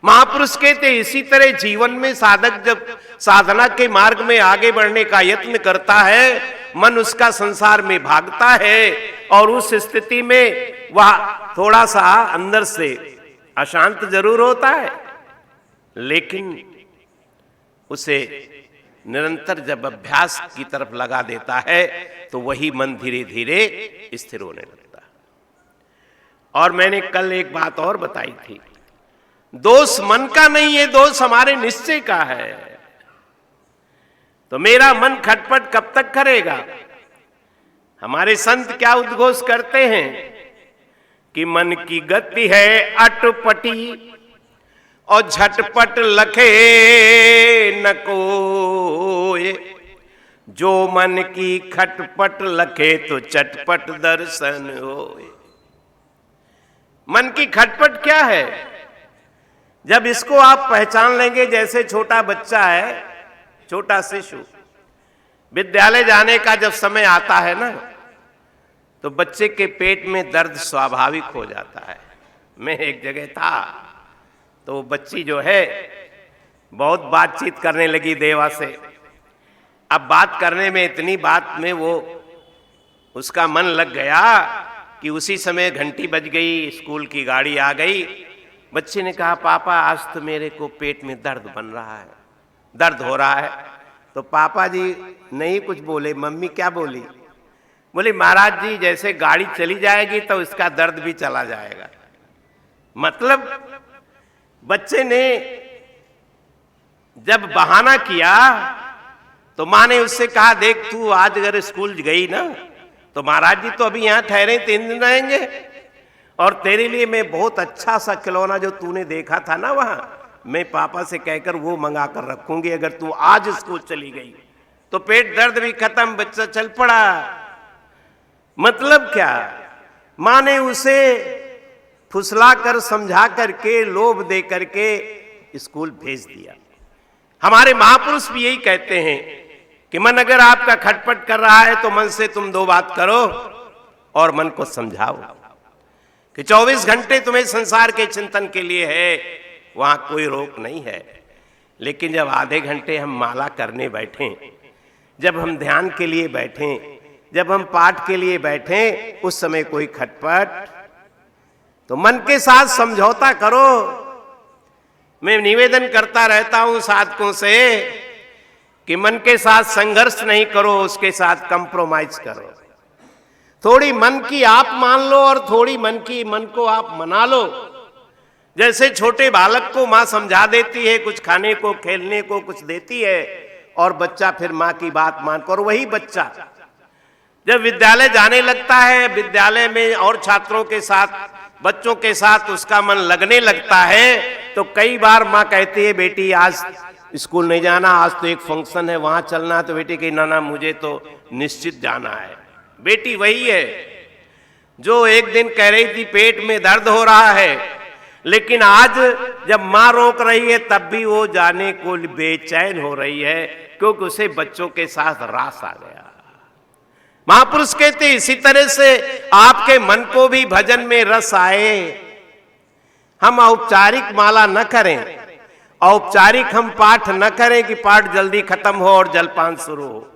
महापुरुष कहते इसी तरह जीवन में साधक जब साधना के मार्ग में आगे बढ़ने का यत्न करता है, मन उसका संसार में भागता है और उस स्थिति में वह थोड़ा सा अंदर से अशांत जरूर होता है, लेकिन उसे निरंतर जब अभ्यास की तरफ लगा देता है तो वही मन धीरे धीरे स्थिर होने लगता है। और मैंने कल एक बात और बताई थी, दोष मन का नहीं है, दोष हमारे निश्चय का है। तो मेरा मन खटपट कब तक करेगा? हमारे संत क्या उद्घोष करते हैं कि मन की गति है अटपटी और झटपट लखे न कोय, जो मन की खटपट लखे तो चटपट दर्शन होए। मन की खटपट क्या है? जब इसको आप पहचान लेंगे, जैसे छोटा बच्चा है, छोटा शिशु, विद्यालय जाने का जब समय आता है ना, तो बच्चे के पेट में दर्द स्वाभाविक हो जाता है। मैं एक जगह था, तो वो बच्ची जो है बहुत बातचीत करने लगी देवा से। अब बात करने में, इतनी बात में वो उसका मन लग गया कि उसी समय घंटी बज गई, स्कूल की गाड़ी आ गई। बच्चे ने कहा पापा आज तो मेरे को पेट में दर्द बन रहा है, दर्द हो रहा है। तो पापा जी नहीं कुछ बोले, मम्मी क्या बोली? बोले महाराज जी जैसे गाड़ी चली जाएगी तो इसका दर्द भी चला जाएगा। मतलब बच्चे ने जब बहाना किया तो माँ ने उससे कहा, देख तू आज अगर स्कूल गई ना तो महाराज जी तो अभी यहाँ ठहरे 3 दिन रहेंगे, और तेरे लिए मैं बहुत अच्छा सा खिलौना जो तूने देखा था ना वहां, मैं पापा से कहकर वो मंगा कर रखूंगी, अगर तू आज स्कूल चली गई तो पेट दर्द भी खत्म, बच्चा चल पड़ा। मतलब क्या, माँ ने उसे फुसला कर समझा करके लोभ दे करके स्कूल भेज दिया। हमारे महापुरुष भी यही कहते हैं कि मन अगर आपका खटपट कर रहा है तो मन से तुम 2 बात करो और मन को समझाओ कि 24 घंटे तुम्हें संसार के चिंतन के लिए है, वहां कोई रोक नहीं है। लेकिन जब आधे घंटे हम माला करने बैठे, जब हम ध्यान के लिए बैठे, जब हम पाठ के लिए बैठे, उस समय कोई खटपट, तो मन के साथ समझौता करो। मैं निवेदन करता रहता हूं साधकों से कि मन के साथ संघर्ष नहीं करो, उसके साथ कंप्रोमाइज करो। थोड़ी मन की आप मान लो और थोड़ी मन को आप मना लो। जैसे छोटे बालक को माँ समझा देती है, कुछ खाने को, खेलने को कुछ देती है, और बच्चा फिर माँ की बात मानकर, वही बच्चा जब विद्यालय जाने लगता है, विद्यालय में और छात्रों के साथ, बच्चों के साथ उसका मन लगने लगता है, तो कई बार माँ कहती है, बेटी आज स्कूल नहीं जाना, आज तो एक फंक्शन है वहां चलना, तो बेटी कही ना मुझे तो निश्चित जाना है। बेटी वही है जो एक दिन कह रही थी पेट में दर्द हो रहा है, लेकिन आज जब माँ रोक रही है तब भी वो जाने को बेचैन हो रही है, क्योंकि उसे बच्चों के साथ रास आ गया। महापुरुष कहते इसी तरह से आपके मन को भी भजन में रस आए। हम औपचारिक माला न करें, औपचारिक हम पाठ न करें कि पाठ जल्दी खत्म हो और जलपान शुरू हो।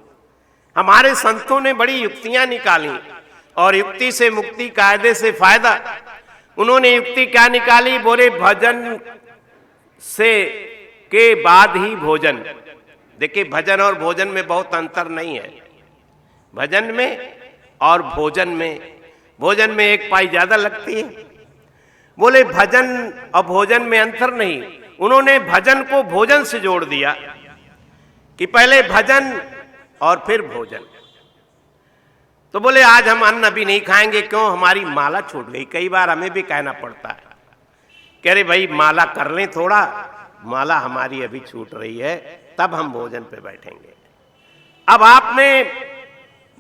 हमारे संतों ने बड़ी युक्तियां निकाली, और युक्ति से मुक्ति, कायदे से फायदा। उन्होंने युक्ति क्या निकाली? बोले भजन से के बाद ही भोजन। देखिए, भजन और भोजन में बहुत अंतर नहीं है। भजन में और भोजन में एक पाई ज्यादा लगती है। बोले भजन और भोजन में अंतर नहीं। उन्होंने भजन को भोजन से जोड़ दिया कि पहले भजन और फिर भोजन। तो बोले आज हम अन्न अभी नहीं खाएंगे, क्यों? हमारी माला छूट गई। कई बार हमें भी कहना पड़ता है, कह रहे भाई माला कर लें थोड़ा, माला हमारी अभी छूट रही है, तब हम भोजन पे बैठेंगे। अब आपने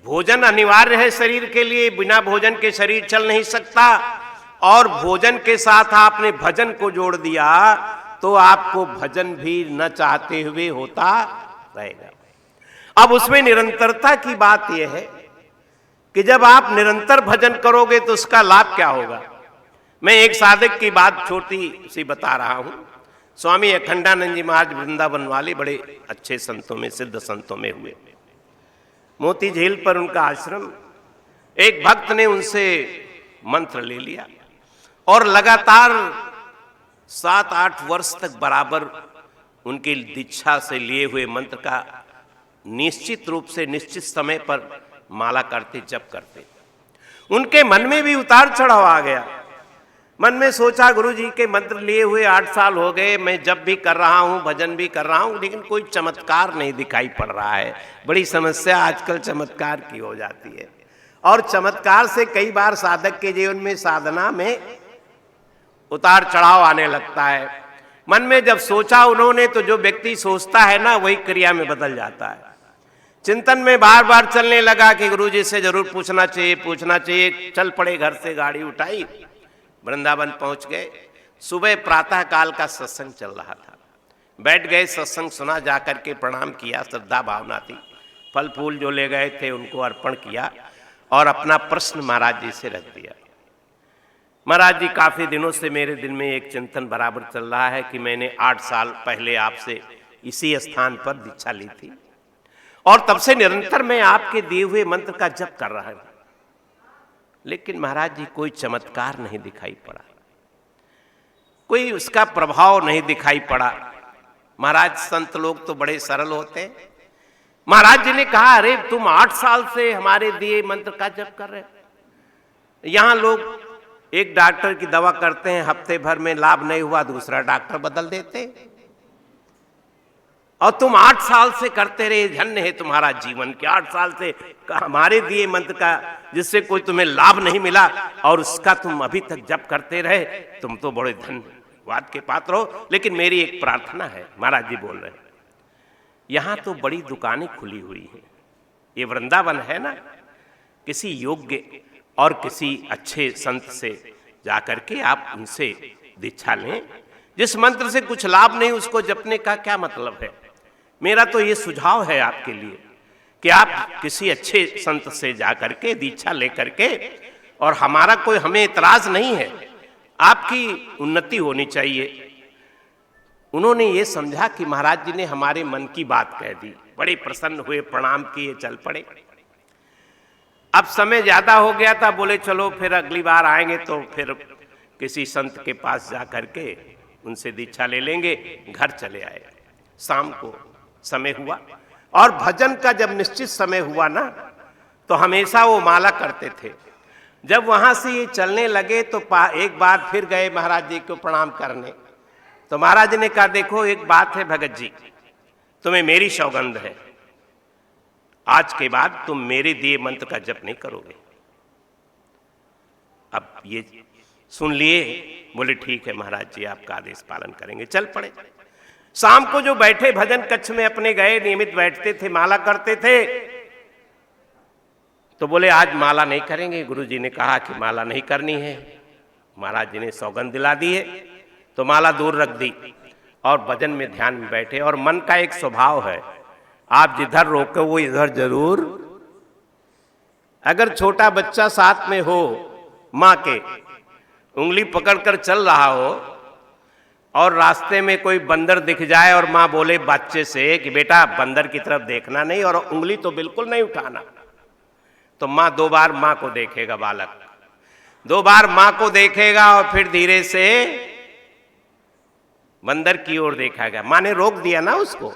भोजन अनिवार्य है शरीर के लिए, बिना भोजन के शरीर चल नहीं सकता, और भोजन के साथ आपने भजन को जोड़ दिया, तो आपको भजन भी न चाहते हुए होता रहेगा। अब उसमें निरंतरता की बात यह है कि जब आप निरंतर भजन करोगे तो उसका लाभ क्या होगा। मैं एक साधक की बात छोटी सी बता रहा हूं। स्वामी अखंडानंद जी महाराज वृंदावन वाले बड़े अच्छे संतों में, सिद्ध संतों में हुए। मोती झील पर उनका आश्रम, एक भक्त ने उनसे मंत्र ले लिया और लगातार 7-8 वर्ष तक बराबर उनकी दीक्षा से लिए हुए मंत्र का निश्चित रूप से निश्चित समय पर माला करते, जप करते। उनके मन में भी उतार चढ़ाव आ गया। मन में सोचा गुरु जी के मंत्र लिए हुए 8 साल हो गए, मैं जप भी कर रहा हूं, भजन भी कर रहा हूं, लेकिन कोई चमत्कार नहीं दिखाई पड़ रहा है। बड़ी समस्या आजकल चमत्कार की हो जाती है, और चमत्कार से कई बार साधक के जीवन में, साधना में उतार चढ़ाव आने लगता है। मन में जब सोचा उन्होंने, तो जो व्यक्ति सोचता है ना, वही क्रिया में बदल जाता है। चिंतन में बार बार चलने लगा कि गुरु जी से जरूर पूछना चाहिए। चल पड़े, घर से गाड़ी उठाई, वृंदावन पहुंच गए। सुबह प्रातः काल का सत्संग चल रहा था, बैठ गए, सत्संग सुना, जाकर के प्रणाम किया, श्रद्धा भावना थी, फल फूल जो ले गए थे उनको अर्पण किया, और अपना प्रश्न महाराज जी से रख दिया। महाराज जी, काफी दिनों से मेरे दिल में एक चिंतन बराबर चल रहा है कि मैंने 8 साल पहले आपसे इसी स्थान पर दीक्षा ली थी, और तब से निरंतर मैं आपके दिए हुए मंत्र का जप कर रहा हूं, लेकिन महाराज जी कोई चमत्कार नहीं दिखाई पड़ा, कोई उसका प्रभाव नहीं दिखाई पड़ा। महाराज, संत लोग तो बड़े सरल होते हैं। महाराज जी ने कहा, अरे तुम 8 साल से हमारे दिए मंत्र का जप कर रहे हो। यहां लोग एक डॉक्टर की दवा करते हैं, हफ्ते भर में लाभ नहीं हुआ, दूसरा डॉक्टर बदल देते। और तुम 8 साल से करते रहे, धन्य है तुम्हारा जीवन कि 8 साल से हमारे दिए मंत्र का जिससे कोई तुम्हें लाभ नहीं मिला और उसका तुम अभी तक जप करते रहे, तुम तो बड़े धन्यवाद के पात्र हो। लेकिन मेरी एक प्रार्थना है, महाराज जी बोल रहे हैं, यहां तो बड़ी दुकानें खुली हुई हैं, ये वृंदावन है ना, किसी योग्य और किसी अच्छे संत से जाकर के आप उनसे दीक्षा लें। जिस मंत्र से कुछ लाभ नहीं उसको जपने का क्या मतलब है। मेरा तो ये सुझाव है आपके लिए कि आप किसी अच्छे संत से जाकर के दीक्षा लेकर के, और हमारा कोई हमें इतराज नहीं है, आपकी उन्नति होनी चाहिए। उन्होंने ये समझा कि महाराज जी ने हमारे मन की बात कह दी, बड़े प्रसन्न हुए, प्रणाम किए, चल पड़े। अब समय ज्यादा हो गया था, बोले चलो फिर अगली बार आएंगे तो फिर किसी संत के पास जा करके उनसे दीक्षा ले लेंगे। घर चले आए। शाम को समय हुआ और भजन का जब निश्चित समय हुआ ना, तो हमेशा वो माला करते थे। जब वहां से ये चलने लगे तो एक बार फिर गए महाराज जी को प्रणाम करने। तो महाराज जी ने कहा, देखो एक बात है भगत जी, तुम्हें मेरी सौगंध है, आज के बाद तुम मेरे दिए मंत्र का जप नहीं करोगे। अब ये सुन लिए, बोले ठीक है महाराज जी, आपका आदेश पालन करेंगे। चल पड़े। शाम को जो बैठे भजन कक्ष में अपने गए, नियमित बैठते थे, माला करते थे, तो बोले आज माला नहीं करेंगे। गुरु जी ने कहा कि माला नहीं करनी है, महाराज जी ने सौगंध दिला दी है, तो माला दूर रख दी और भजन में ध्यान में बैठे। और मन का एक स्वभाव है, आप जिधर रोको वो इधर जरूर। अगर छोटा बच्चा साथ में हो, माँ के उंगली पकड़कर चल रहा हो और रास्ते में कोई बंदर दिख जाए और माँ बोले बच्चे से कि बेटा बंदर की तरफ देखना नहीं और उंगली तो बिल्कुल नहीं उठाना, तो माँ 2 बार माँ को देखेगा, बालक 2 बार माँ को देखेगा और फिर धीरे से बंदर की ओर देखेगा। माँ ने रोक दिया ना उसको,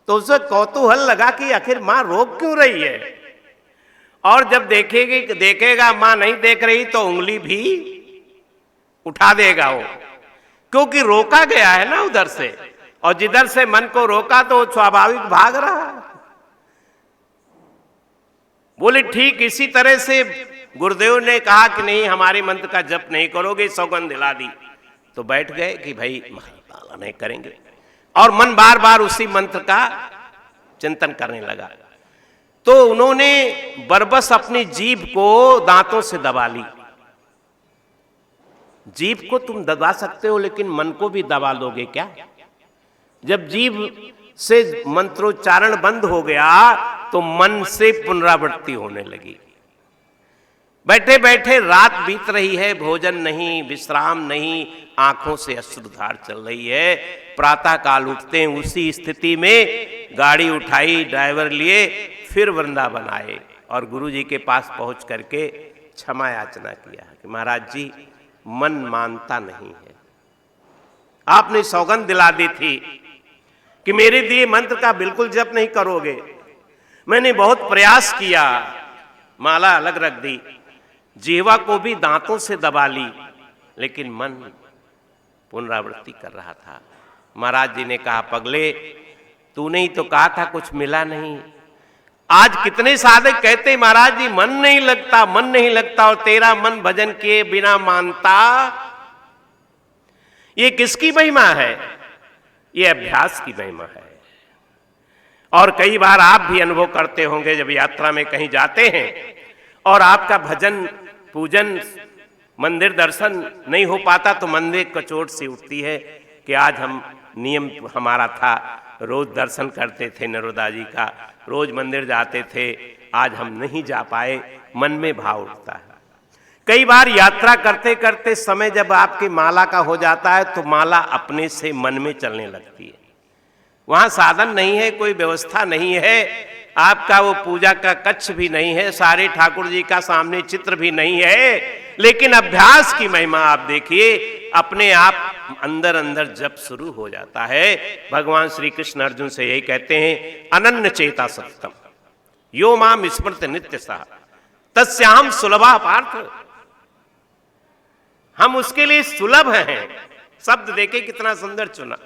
तो उसे कौतूहल लगा कि आखिर माँ रोक क्यों रही है। और जब देखेगा माँ नहीं देख रही तो उंगली भी उठा देगा वो, क्योंकि रोका गया है ना उधर से, और जिधर से मन को रोका तो वो स्वाभाविक भाग रहा है। बोले ठीक इसी तरह से गुरुदेव ने कहा कि नहीं हमारे मंत्र का जप नहीं करोगे, सौगंध दिला दी। तो बैठ गए कि भाई माला नहीं करेंगे, और मन बार बार उसी मंत्र का चिंतन करने लगा। तो उन्होंने बरबस अपनी जीभ को दांतों से दबा ली। जीभ को तुम दबा सकते हो, लेकिन मन को भी दबा लोगे क्या? जब जीभ से मंत्रोच्चारण बंद हो गया तो मन से पुनरावृत्ति होने लगी। बैठे बैठे रात बीत रही है, भोजन नहीं, विश्राम नहीं, आंखों से अश्रुधार चल रही है। प्रातः काल उठते हैं, उसी स्थिति में गाड़ी उठाई, ड्राइवर लिए, फिर वृंदावन आए और गुरु जी के पास पहुंच करके क्षमा याचना किया कि महाराज जी मन मानता नहीं है, आपने सौगंध दिला दी थी कि मेरे दिए मंत्र का बिल्कुल जप नहीं करोगे। मैंने बहुत प्रयास किया, माला अलग रख दी, जीवा को भी दांतों से दबा ली, लेकिन मन पुनरावृत्ति कर रहा था। महाराज जी ने कहा पगले, तूने ही तो कहा था कुछ मिला नहीं। आज कितने साधक कहते महाराज जी मन नहीं लगता, मन नहीं लगता, और तेरा मन भजन किए बिना मानता। ये किसकी महिमा है? ये अभ्यास की महिमा है। और कई बार आप भी अनुभव करते होंगे, जब यात्रा में कहीं जाते हैं और आपका भजन पूजन मंदिर दर्शन नहीं हो पाता, तो मन में कचोट सी उठती है कि आज हम नियम हमारा था, रोज दर्शन करते थे नरोदा जी का, रोज मंदिर जाते थे, आज हम नहीं जा पाए, मन में भाव उठता है। कई बार यात्रा करते करते समय जब आपकी माला का हो जाता है तो माला अपने से मन में चलने लगती है। वहां साधन नहीं है, कोई व्यवस्था नहीं है, आपका वो पूजा का कक्ष भी नहीं है, सारे ठाकुर जी का सामने चित्र भी नहीं है, लेकिन अभ्यास की महिमा आप देखिए, अपने आप अंदर अंदर जप शुरू हो जाता है। भगवान श्री कृष्ण अर्जुन से यही कहते हैं, अनन्य चेता सत्यम यो माम स्मृत नित्य सा तस्याहम सुलभा पार्थ। हम उसके लिए सुलभ हैं। शब्द देखे कितना सुंदर चुना।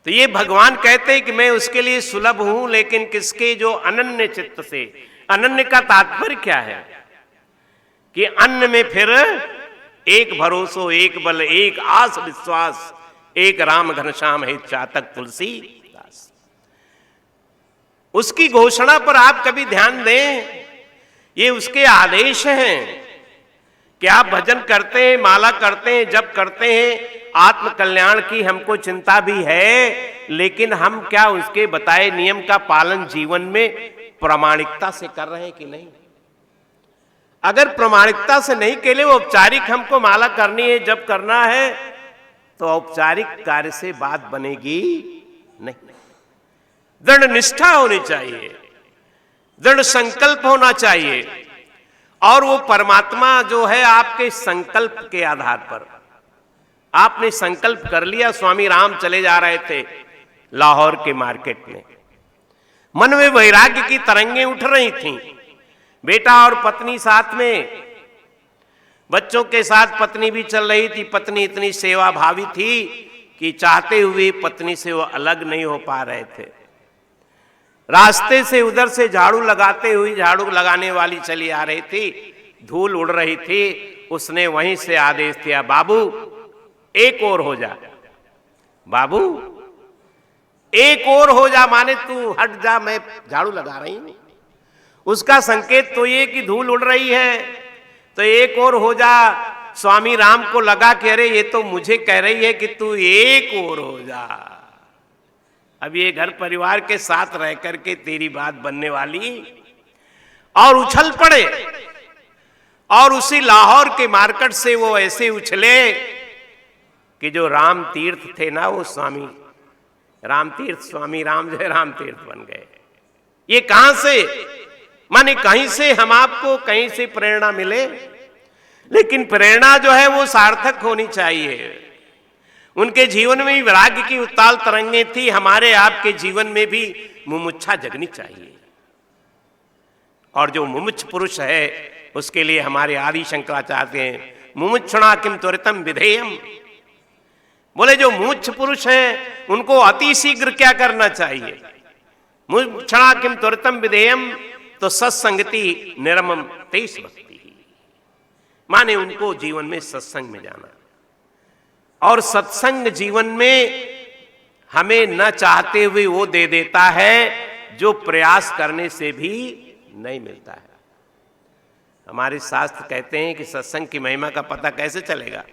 तो ये भगवान कहते हैं कि मैं उसके लिए सुलभ हूं, लेकिन किसके? जो अनन्य चित्त से। अनन्य का तात्पर्य क्या है? कि अन्न में फिर एक भरोसो, एक बल, एक आस विश्वास, एक राम घनश्याम है चातक तुलसी दास। उसकी घोषणा पर आप कभी ध्यान दें, ये उसके आदेश हैं कि आप भजन करते हैं, माला करते हैं, जप करते हैं, आत्म कल्याण की हमको चिंता भी है, लेकिन हम क्या उसके बताए नियम का पालन जीवन में प्रामाणिकता से कर रहे हैं कि नहीं? अगर प्रामाणिकता से नहीं के लिए औपचारिक हमको माला करनी है, जप करना है, तो औपचारिक कार्य से बात बनेगी नहीं। दृढ़ निष्ठा होनी चाहिए, दृढ़ संकल्प होना चाहिए, और वो परमात्मा जो है आपके संकल्प के आधार पर। आपने संकल्प कर लिया, स्वामी राम चले जा रहे थे लाहौर के मार्केट में, मन में वैराग्य की तरंगें उठ रही थीं, बेटा और पत्नी साथ में, बच्चों के साथ पत्नी भी चल रही थी। पत्नी इतनी सेवा भावी थी कि चाहते हुए पत्नी से वो अलग नहीं हो पा रहे थे। रास्ते से उधर से झाड़ू लगाते हुए, झाड़ू लगाने वाली चली आ रही थी, धूल उड़ रही थी। उसने वहीं से आदेश दिया, बाबू एक और हो जा, बाबू एक और हो जा, माने तू हट जा, मैं झाड़ू लगा रही हूं। उसका संकेत तो ये कि धूल उड़ रही है, तो एक और हो जा। स्वामी राम को लगा कि अरे ये तो मुझे कह रही है कि तू एक और हो जा। अब ये घर परिवार के साथ रह करके तेरी बात बनने वाली, और उछल पड़े, और उसी लाहौर के मार्केट से वो ऐसे उछले कि जो राम तीर्थ थे ना, वो स्वामी राम तीर्थ, स्वामी राम जो है राम तीर्थ बन गए। ये कहां से? माने कहीं से हम आपको कहीं से प्रेरणा मिले, लेकिन प्रेरणा जो है वो सार्थक होनी चाहिए। उनके जीवन में भी वैराग्य की उत्ताल तरंगें थी, हमारे आपके जीवन में भी मुमुक्षा जगनी चाहिए। और जो मुमुक्ष पुरुष है उसके लिए हमारे आदि शंकराचार्य हैं, मुमुक्षुणा किम त्वरितम विधेयम। बोले जो मुमुक्ष पुरुष है उनको अति शीघ्र क्या करना चाहिए? मुमुक्षुणा किम त्वरितम विधेयम, तो सत्संगति निरमम तेज भक्ति, माने उनको जीवन में सत्संग में जाना। और सत्संग जीवन में हमें न चाहते हुए वो दे देता है जो प्रयास करने से भी नहीं मिलता है। हमारे शास्त्र कहते हैं कि सत्संग की महिमा का पता कैसे चलेगा?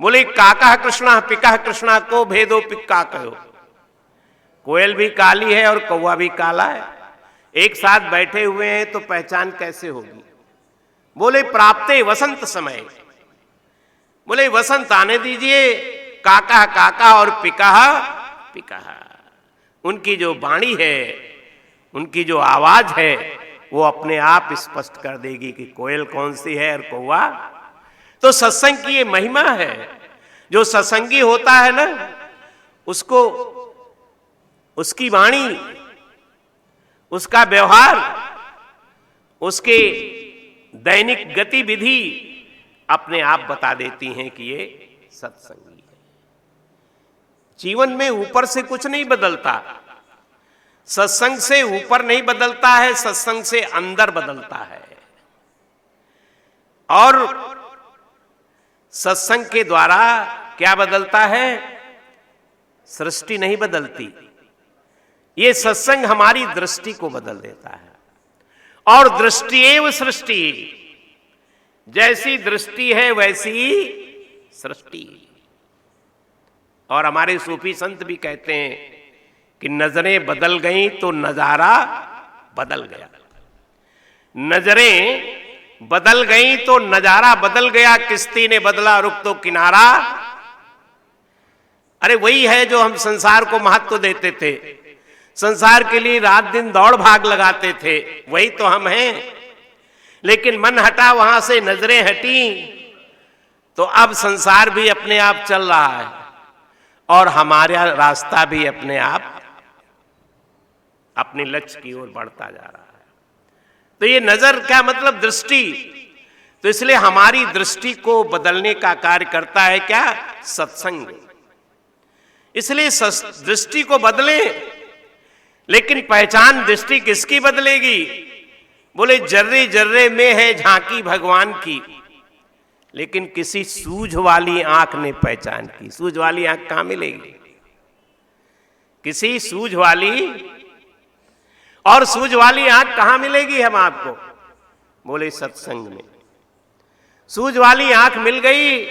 बोले काका कृष्णा पिका कृष्णा को भेदो पिक्का कहो। कोयल भी काली है और कौवा भी काला है, एक साथ बैठे हुए हैं तो पहचान कैसे होगी? बोले प्राप्ते वसंत समय, बोले वसंत आने दीजिए, काका काका और पिका पिका। उनकी जो वाणी है, उनकी जो आवाज है, वो अपने आप स्पष्ट कर देगी कि कोयल कौन सी है और कौवा। तो सत्संग की ये महिमा है। जो सत्संगी होता है ना, उसको उसकी वाणी, उसका व्यवहार, उसके दैनिक गतिविधि अपने आप बता देती हैं कि ये सत्संगी है। जीवन में ऊपर से कुछ नहीं बदलता, सत्संग से ऊपर नहीं बदलता है, सत्संग से अंदर बदलता है। और सत्संग के द्वारा क्या बदलता है? सृष्टि नहीं बदलती, ये सत्संग हमारी दृष्टि को बदल देता है। और दृष्टि एवं सृष्टि, जैसी दृष्टि है वैसी सृष्टि। और हमारे सूफी संत भी कहते हैं कि नजरें बदल गई तो नजारा बदल गया, नजरें बदल गई तो नजारा बदल गया, किश्ती ने बदला रुख तो किनारा। अरे वही है जो हम संसार को महत्व देते थे, संसार के लिए रात दिन दौड़ भाग लगाते थे, वही तो हम हैं। लेकिन मन हटा, वहां से नजरें हटी, तो अब संसार भी अपने आप चल रहा है और हमारा रास्ता भी अपने आप अपने लक्ष्य की ओर बढ़ता जा रहा है। तो ये नजर क्या मतलब? दृष्टि। तो इसलिए हमारी दृष्टि को बदलने का कार्य करता है क्या? सत्संग। इसलिए दृष्टि को बदलें, लेकिन पहचान दृष्टि किसकी बदलेगी? बोले जर्रे जर्रे में है झांकी भगवान की, लेकिन किसी सूझ वाली आंख ने पहचान की। सूझ वाली आंख कहां मिलेगी? किसी सूझ वाली, और सूझ वाली आंख कहां मिलेगी हम आपको? बोले सत्संग में। सूझ वाली आंख मिल गई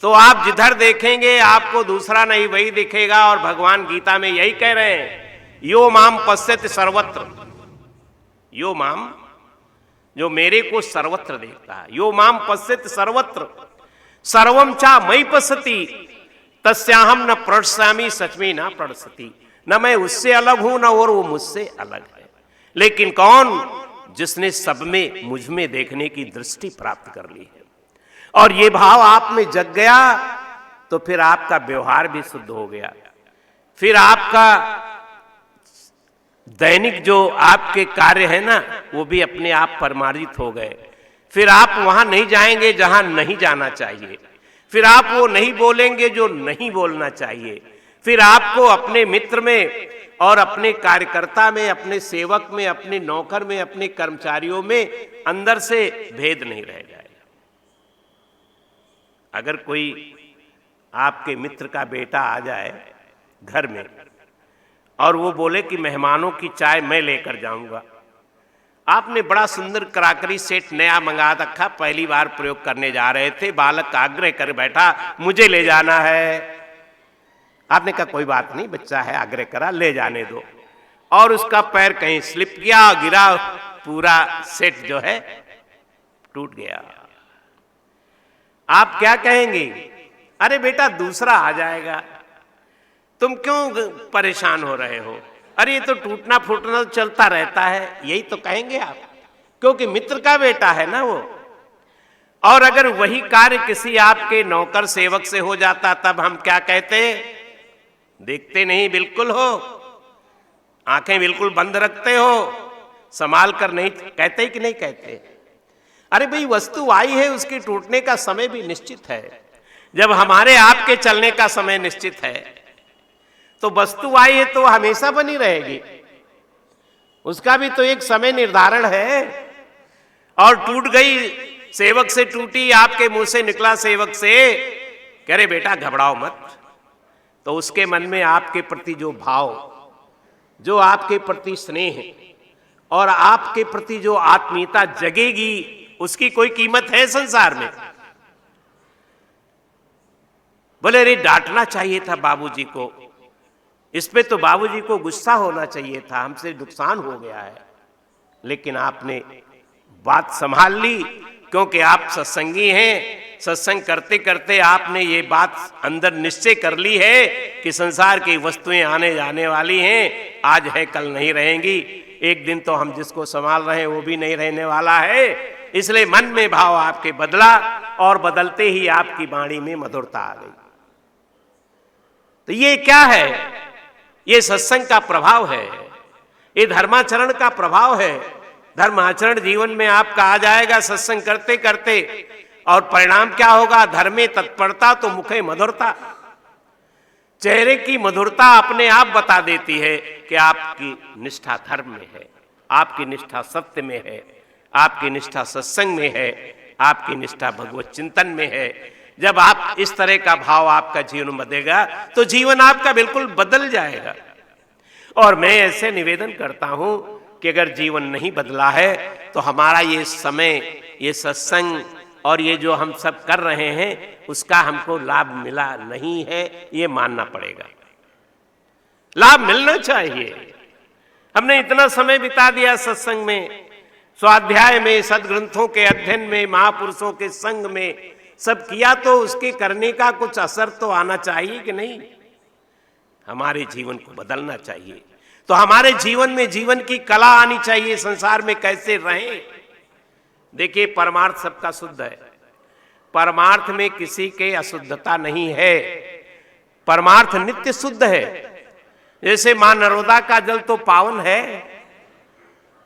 तो आप जिधर देखेंगे आपको दूसरा नहीं वही दिखेगा। और भगवान गीता में यही कह रहे हैं, यो माम पश्यति सर्वत्र। यो माम, जो मेरे को सर्वत्र देखता है, यो माम पश्यति सर्वत्र सर्वम चा मयि पश्यति तस्याहम न प्रणश्यामि सच में न प्रणश्यति। न मैं उससे अलग हूं न और वो मुझसे अलग है। लेकिन कौन? जिसने सब में मुझ में देखने की दृष्टि प्राप्त कर ली है। और ये भाव आप में जग गया तो फिर आपका व्यवहार भी शुद्ध हो गया। फिर आपका दैनिक जो आपके कार्य है ना, वो भी अपने आप परमार्जित हो गए। फिर आप वहां नहीं जाएंगे जहां नहीं जाना चाहिए। फिर आप वो नहीं बोलेंगे जो नहीं बोलना चाहिए। फिर आपको अपने मित्र में और अपने कार्यकर्ता में, अपने सेवक में, अपने नौकर में, अपने कर्मचारियों में अंदर से भेद नहीं रह जाएगा। अगर कोई आपके मित्र का बेटा आ जाए घर में और वो बोले कि मेहमानों की चाय मैं लेकर जाऊंगा, आपने बड़ा सुंदर कराकरी सेट नया मंगा रखा, पहली बार प्रयोग करने जा रहे थे, बालक आग्रह कर बैठा मुझे ले जाना है। आपने कहा कोई बात नहीं, बच्चा है, आग्रह करा, ले जाने दो। और उसका पैर कहीं स्लिप किया, गिरा, पूरा सेट जो है टूट गया। आप क्या कहेंगे? अरे बेटा दूसरा आ जाएगा, तुम क्यों परेशान हो रहे हो? अरे ये तो टूटना फूटना चलता रहता है, यही तो कहेंगे आप, क्योंकि मित्र का बेटा है ना वो। और अगर वही कार्य किसी आपके नौकर सेवक से हो जाता तब हम क्या कहते? देखते नहीं बिल्कुल हो, आंखें बिल्कुल बंद रखते हो, संभाल कर नहीं कहते कि नहीं कहते? अरे भाई वस्तु आई है, उसके टूटने का समय भी निश्चित है। जब हमारे आपके चलने का समय निश्चित है तो वस्तु आई है तो हमेशा बनी रहेगी, उसका भी तो एक समय निर्धारण है। और टूट गई, सेवक से टूटी, आपके मुंह से निकला सेवक से, कह रहे बेटा घबराओ मत, तो उसके मन में आपके प्रति जो भाव, जो आपके प्रति स्नेह और आपके प्रति जो आत्मीयता जगेगी, उसकी कोई कीमत है संसार में? बोले अरे डांटना चाहिए था बाबूजी को, इस पे तो बाबूजी को गुस्सा होना चाहिए था, हमसे नुकसान हो गया है। लेकिन आपने बात संभाल ली, क्योंकि आप सत्संगी हैं। सत्संग करते करते आपने ये बात अंदर निश्चय कर ली है कि संसार की वस्तुएं आने जाने वाली हैं, आज है कल नहीं रहेंगी। एक दिन तो हम जिसको संभाल रहे हैं वो भी नहीं रहने वाला है। इसलिए मन में भाव आपके बदला और बदलते ही आपकी वाणी में मधुरता आ गई। तो ये क्या है? ये सत्संग का प्रभाव है, ये धर्माचरण का प्रभाव है। धर्माचरण जीवन में आपका आ जाएगा सत्संग करते करते, और परिणाम क्या होगा? धर्मे तत्परता तो मुखे मधुरता। चेहरे की मधुरता अपने आप बता देती है कि आपकी निष्ठा धर्म में है, आपकी निष्ठा सत्य में है, आपकी निष्ठा सत्संग में है, आपकी निष्ठा भगवत चिंतन में है। जब आप इस तरह का भाव आपका जीवन में बदलेगा तो जीवन आपका बिल्कुल बदल जाएगा। और मैं ऐसे निवेदन करता हूं कि अगर जीवन नहीं बदला है तो हमारा ये समय, ये सत्संग और ये जो हम सब कर रहे हैं उसका हमको लाभ मिला नहीं है, ये मानना पड़ेगा। लाभ मिलना चाहिए। हमने इतना समय बिता दिया सत्संग में, स्वाध्याय में, सदग्रंथों के अध्ययन में, महापुरुषों के संग में, सब किया, तो उसके करने का कुछ असर तो आना चाहिए कि नहीं? हमारे जीवन को बदलना चाहिए। तो हमारे जीवन में जीवन की कला आनी चाहिए, संसार में कैसे रहें। देखिए परमार्थ सबका शुद्ध है, परमार्थ में किसी के अशुद्धता नहीं है, परमार्थ नित्य शुद्ध है। जैसे मां नर्मदा का जल तो पावन है,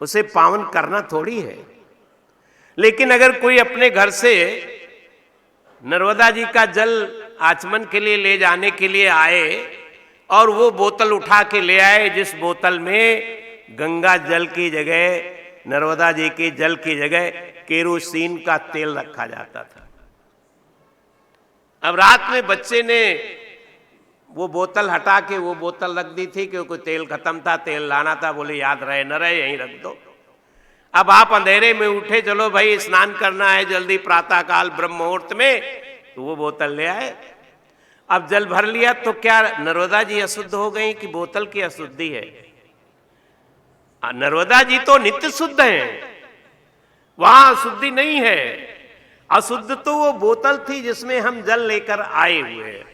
उसे पावन करना थोड़ी है। लेकिन अगर कोई अपने घर से नर्मदा जी का जल आचमन के लिए ले जाने के लिए आए और वो बोतल उठा के ले आए जिस बोतल में गंगा जल की जगह, नर्मदा जी के जल की जगह केरोसिन का तेल रखा जाता था। अब रात में बच्चे ने वो बोतल हटा के वो बोतल रख दी थी, क्योंकि तेल खत्म था, तेल लाना था, बोले याद रहे न रहे यहीं रख दो। अब आप अंधेरे में उठे, चलो भाई स्नान करना है जल्दी प्रातः काल ब्रह्म मुहूर्त में, तो वो बोतल ले आए। अब जल भर लिया तो क्या नर्मदा जी अशुद्ध हो गई कि बोतल की अशुद्धि है? नर्मदा जी तो नित्य शुद्ध हैं, वहां अशुद्धि नहीं है। अशुद्ध तो वो बोतल थी जिसमें हम जल लेकर आए हुए हैं।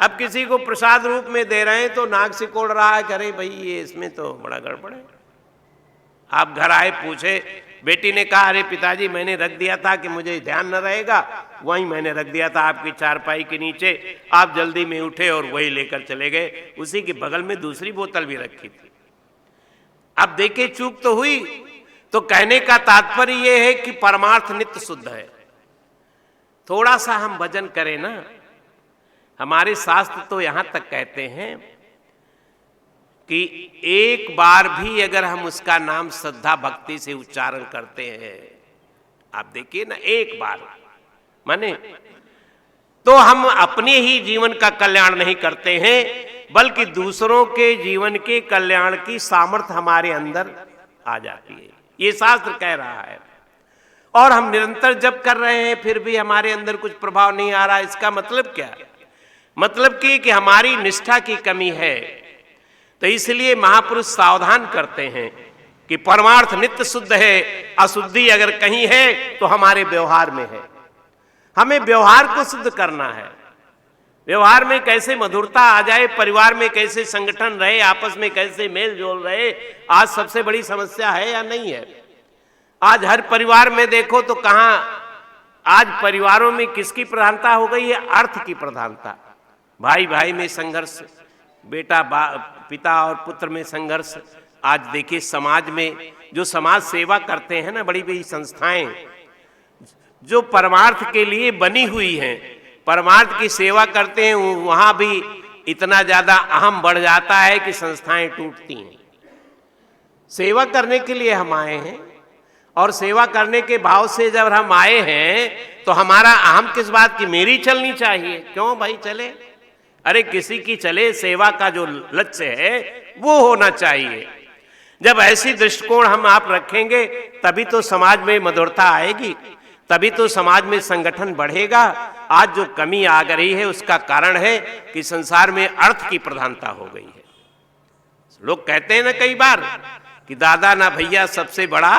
अब किसी को प्रसाद रूप में दे रहे हैं तो नाक सिकोड़ रहा है, अरे भाई ये इसमें तो बड़ा गड़बड़ है। आप घर आए, पूछे, बेटी ने कहा अरे पिताजी मैंने रख दिया था कि मुझे ध्यान न रहेगा, वहीं मैंने रख दिया था आपकी चारपाई के नीचे। आप जल्दी में उठे और वही लेकर चले गए। उसी के बगल में दूसरी बोतल भी रखी थी। अब देखे चूक तो हुई। तो कहने का तात्पर्य यह है कि परमार्थ नित्य शुद्ध है। थोड़ा सा हम भजन करें ना, हमारे शास्त्र तो यहां तक कहते हैं कि एक बार भी अगर हम उसका नाम श्रद्धा भक्ति से उच्चारण करते हैं, आप देखिए ना, एक बार माने, तो हम अपने ही जीवन का कल्याण नहीं करते हैं, बल्कि दूसरों के जीवन के कल्याण की सामर्थ्य हमारे अंदर आ जाती है। ये शास्त्र कह रहा है। और हम निरंतर जप कर रहे हैं फिर भी हमारे अंदर कुछ प्रभाव नहीं आ रहा। इसका मतलब क्या? मतलब कि हमारी निष्ठा की कमी है। तो इसलिए महापुरुष सावधान करते हैं कि परमार्थ नित्य शुद्ध है, अशुद्धि अगर कहीं है तो हमारे व्यवहार में है। हमें व्यवहार को शुद्ध करना है। व्यवहार में कैसे मधुरता आ जाए, परिवार में कैसे संगठन रहे, आपस में कैसे मेल जोल रहे, आज सबसे बड़ी समस्या है या नहीं है? आज हर परिवार में देखो तो कहां, आज परिवारों में किसकी प्रधानता हो गई है? अर्थ की प्रधानता। भाई भाई में संघर्ष, बेटा पिता और पुत्र में संघर्ष। आज देखिए समाज में जो समाज सेवा करते हैं ना, बड़ी बड़ी संस्थाएं जो परमार्थ के लिए बनी हुई हैं, परमार्थ की सेवा करते हैं, वहां भी इतना ज्यादा अहम बढ़ जाता है कि संस्थाएं टूटती हैं। सेवा करने के लिए हम आए हैं और सेवा करने के भाव से जब हम आए हैं तो हमारा अहम किस बात की? मेरी चलनी चाहिए। क्यों भाई चले? अरे किसी की चले, सेवा का जो लक्ष्य है वो होना चाहिए। जब ऐसी दृष्टिकोण हम आप रखेंगे तभी तो समाज में मधुरता आएगी, तभी तो समाज में संगठन बढ़ेगा। आज जो कमी आ गई है उसका कारण है कि संसार में अर्थ की प्रधानता हो गई है। लोग कहते हैं ना कई बार कि दादा ना भैया सबसे बड़ा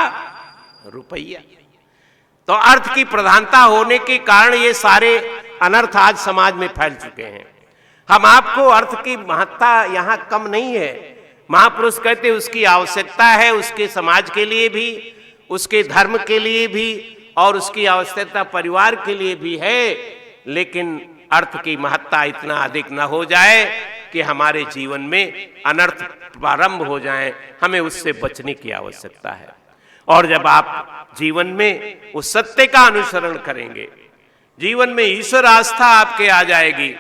रुपया। तो अर्थ की प्रधानता होने के कारण ये सारे अनर्थ आज समाज में फैल चुके हैं। हम आपको अर्थ की महत्ता यहां कम नहीं है। महापुरुष कहते उसकी आवश्यकता है, उसके समाज के लिए भी, उसके धर्म के लिए भी, और उसकी आवश्यकता परिवार के लिए भी है। लेकिन अर्थ की महत्ता इतना अधिक न हो जाए कि हमारे जीवन में अनर्थ प्रारंभ हो जाए। हमें उससे बचने की आवश्यकता है। और जब आप जीवन में उस सत्य का अनुसरण करेंगे, जीवन में ईश्वर आस्था आपके आ जाएगी,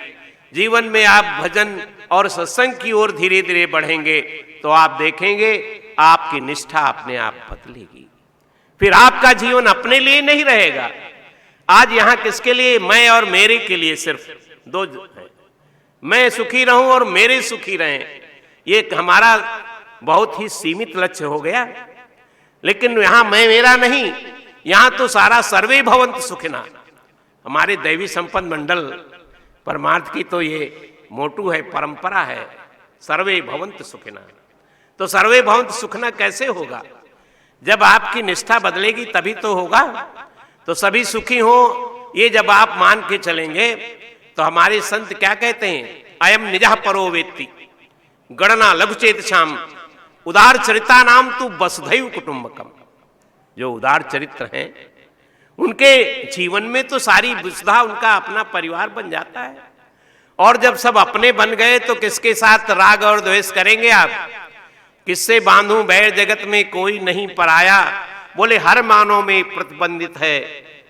जीवन में आप भजन और सत्संग की ओर धीरे धीरे बढ़ेंगे, तो आप देखेंगे आपकी निष्ठा अपने आप बदलेगी। फिर आपका जीवन अपने लिए नहीं रहेगा। आज यहां किसके लिए? मैं और मेरे के लिए सिर्फ दो है। मैं सुखी रहूं और मेरे सुखी रहें, ये हमारा बहुत ही सीमित लक्ष्य हो गया। लेकिन यहां मैं मेरा नहीं, यहां तो सारा सर्वे भवन्तु सुखिनः। हमारे दैवी संपन्न मंडल परमार्थ की तो ये मोटू है, परंपरा है, सर्वे भवन्तु सुखिनः। तो सर्वे भवन्तु सुखिनः कैसे होगा? जब आपकी निष्ठा बदलेगी तभी तो होगा। तो सभी सुखी हो ये जब आप मान के चलेंगे तो हमारे संत क्या कहते हैं? अयम निजः परो वेत्ति गणना लघुचेत श्याम उदार चरिता नाम तू वसुधैव कुटुंबकम। जो उदार चरित्र हैं उनके जीवन में तो सारी वसुधा उनका अपना परिवार बन जाता है। और जब सब अपने बन गए तो किसके साथ राग और द्वेष करेंगे आप? किससे बांधूं बैर जगत में कोई नहीं पराया। बोले हर मानव में प्रतिबंधित है,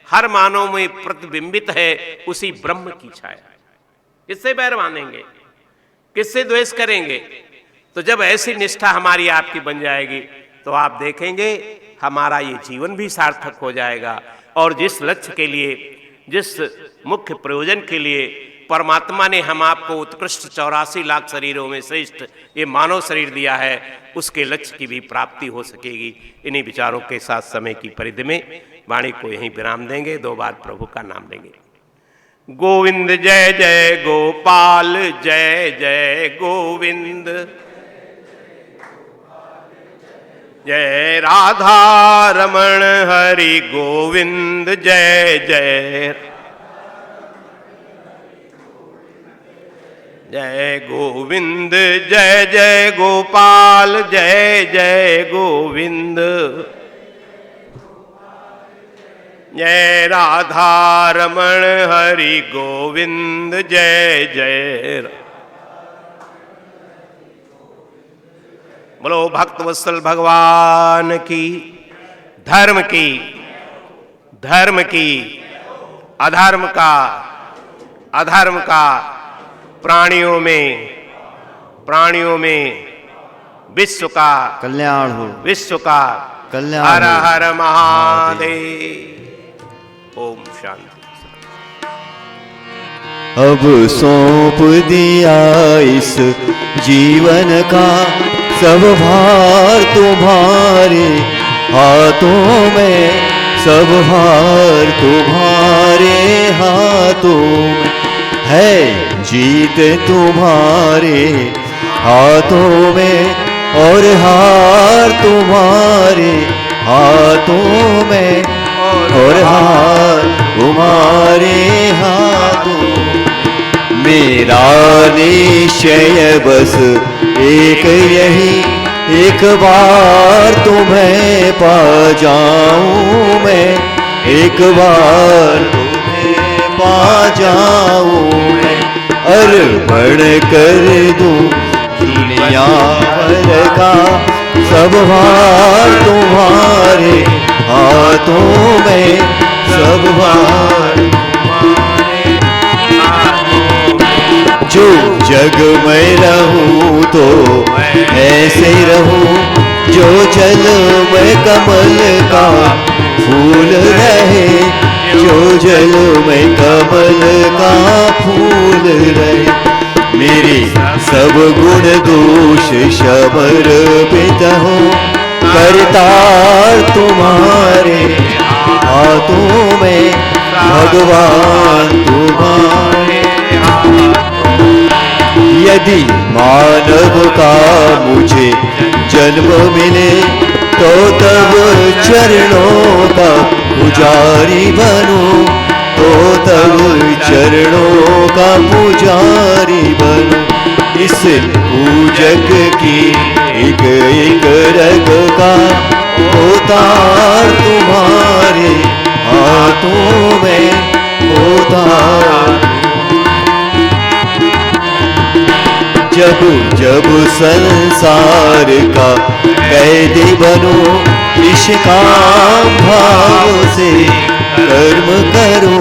हर मानव में प्रतिबिंबित है उसी ब्रह्म की छाया। किससे बैर बांधेंगे? किससे द्वेष करेंगे? तो जब ऐसी निष्ठा हमारी आपकी बन जाएगी तो आप देखेंगे हमारा ये जीवन भी सार्थक हो जाएगा। और जिस लक्ष्य के लिए, जिस मुख्य प्रयोजन के लिए परमात्मा ने हम आपको उत्कृष्ट 84 लाख शरीरों में श्रेष्ठ ये मानव शरीर दिया है, उसके लक्ष्य की भी प्राप्ति हो सकेगी। इन्हीं विचारों के साथ समय की परिधि में वाणी को यहीं विराम देंगे। 2 बार प्रभु का नाम लेंगे। गोविंद जय जय गोपाल, जय जय गोविंद, जय राधा रमण हरि गोविंद, जय जय, जय गोविंद जय जय गोपाल, जय जय गोविंद, जय राधा रमण हरि गोविंद, जय जय। बोलो भक्त वत्सल भगवान की, धर्म की, धर्म की, अधर्म का, अधर्म का, प्राणियों में विश्व का कल्याण हो, विश्व का कल्याण हर हो। हर महादेव। ओम शांति। अब सौंप दिया इस जीवन का सब भार तुम्हारे हाथों में, सब भार तुम्हारे हाथों में है। जीत तुम्हारे हाथों में और हार तुम्हारे हाथों में, और हार तुम्हारे हाथों। मेरा निश्चय बस एक यही, एक बार तुम्हें पा जाऊं मैं, एक बार तुम्हें पा जाऊं मैं। अर्पण कर दूं दुनिया भर का सब भार तुम्हारे हाथों में, सब भार तुम्हारे हाथों में। जो जग में रहूं तो ऐसे रहूं, जो जल में कमल का फूल रहे, जो जल में कमल का फूल रहे। मेरी सब गुण दोष समर्पित हो, करतार तुम्हारे हाथों में, भगवान तुम्हारे हाथों। यदि मानव का मुझे जन्म मिले तो तब चरणों का पुजारी बनूं, तो तब चरणों का पुजारी बनूं। इस पूजक की एक एक रग का उतार तुम्हारे हाथों में, उतार। जब जब संसार का कैदी बनो, निष्काम भाव से कर्म करो,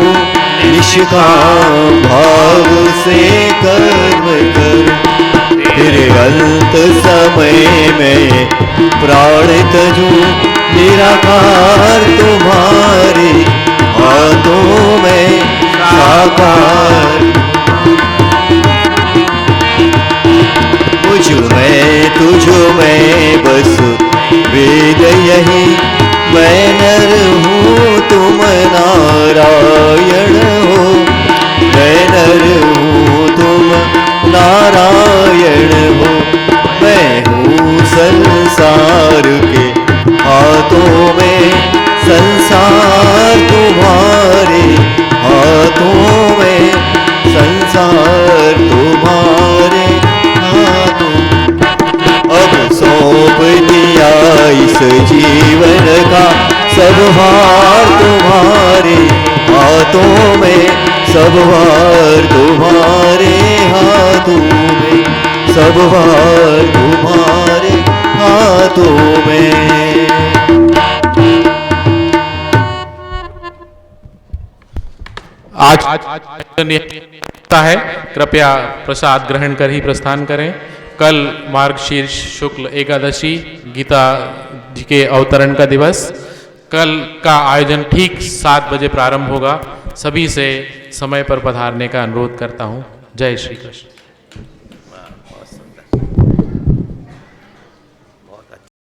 निष्काम भाव से कर्म करो। फिर अंत समय में प्राण तजूं, निराकार तुम्हारे हाथों में, साकार। मुझ में तुझ में बस वेद यही, मैं नर हूँ तुम नारायण हो, मैं नर हूँ तुम नारायण हो। मैं हूँ संसार के हाथों में, संसार तुम्हारे हाथों में, संसार तुम्हारे हाथों। अब सौंप दिया इस जीवन का सब भार तुम्हारे हाथों में, सब भार तुम्हारे हाथों में, सब भार तुम्हारे हाथों में। आज है, कृपया प्रसाद ग्रहण कर ही प्रस्थान करें। कल मार्गशीर्ष शुक्ल एकादशी, गीता जी के अवतरण का दिवस। कल का आयोजन ठीक 7 बजे प्रारंभ होगा। सभी से समय पर पधारने का अनुरोध करता हूँ। जय श्री कृष्ण।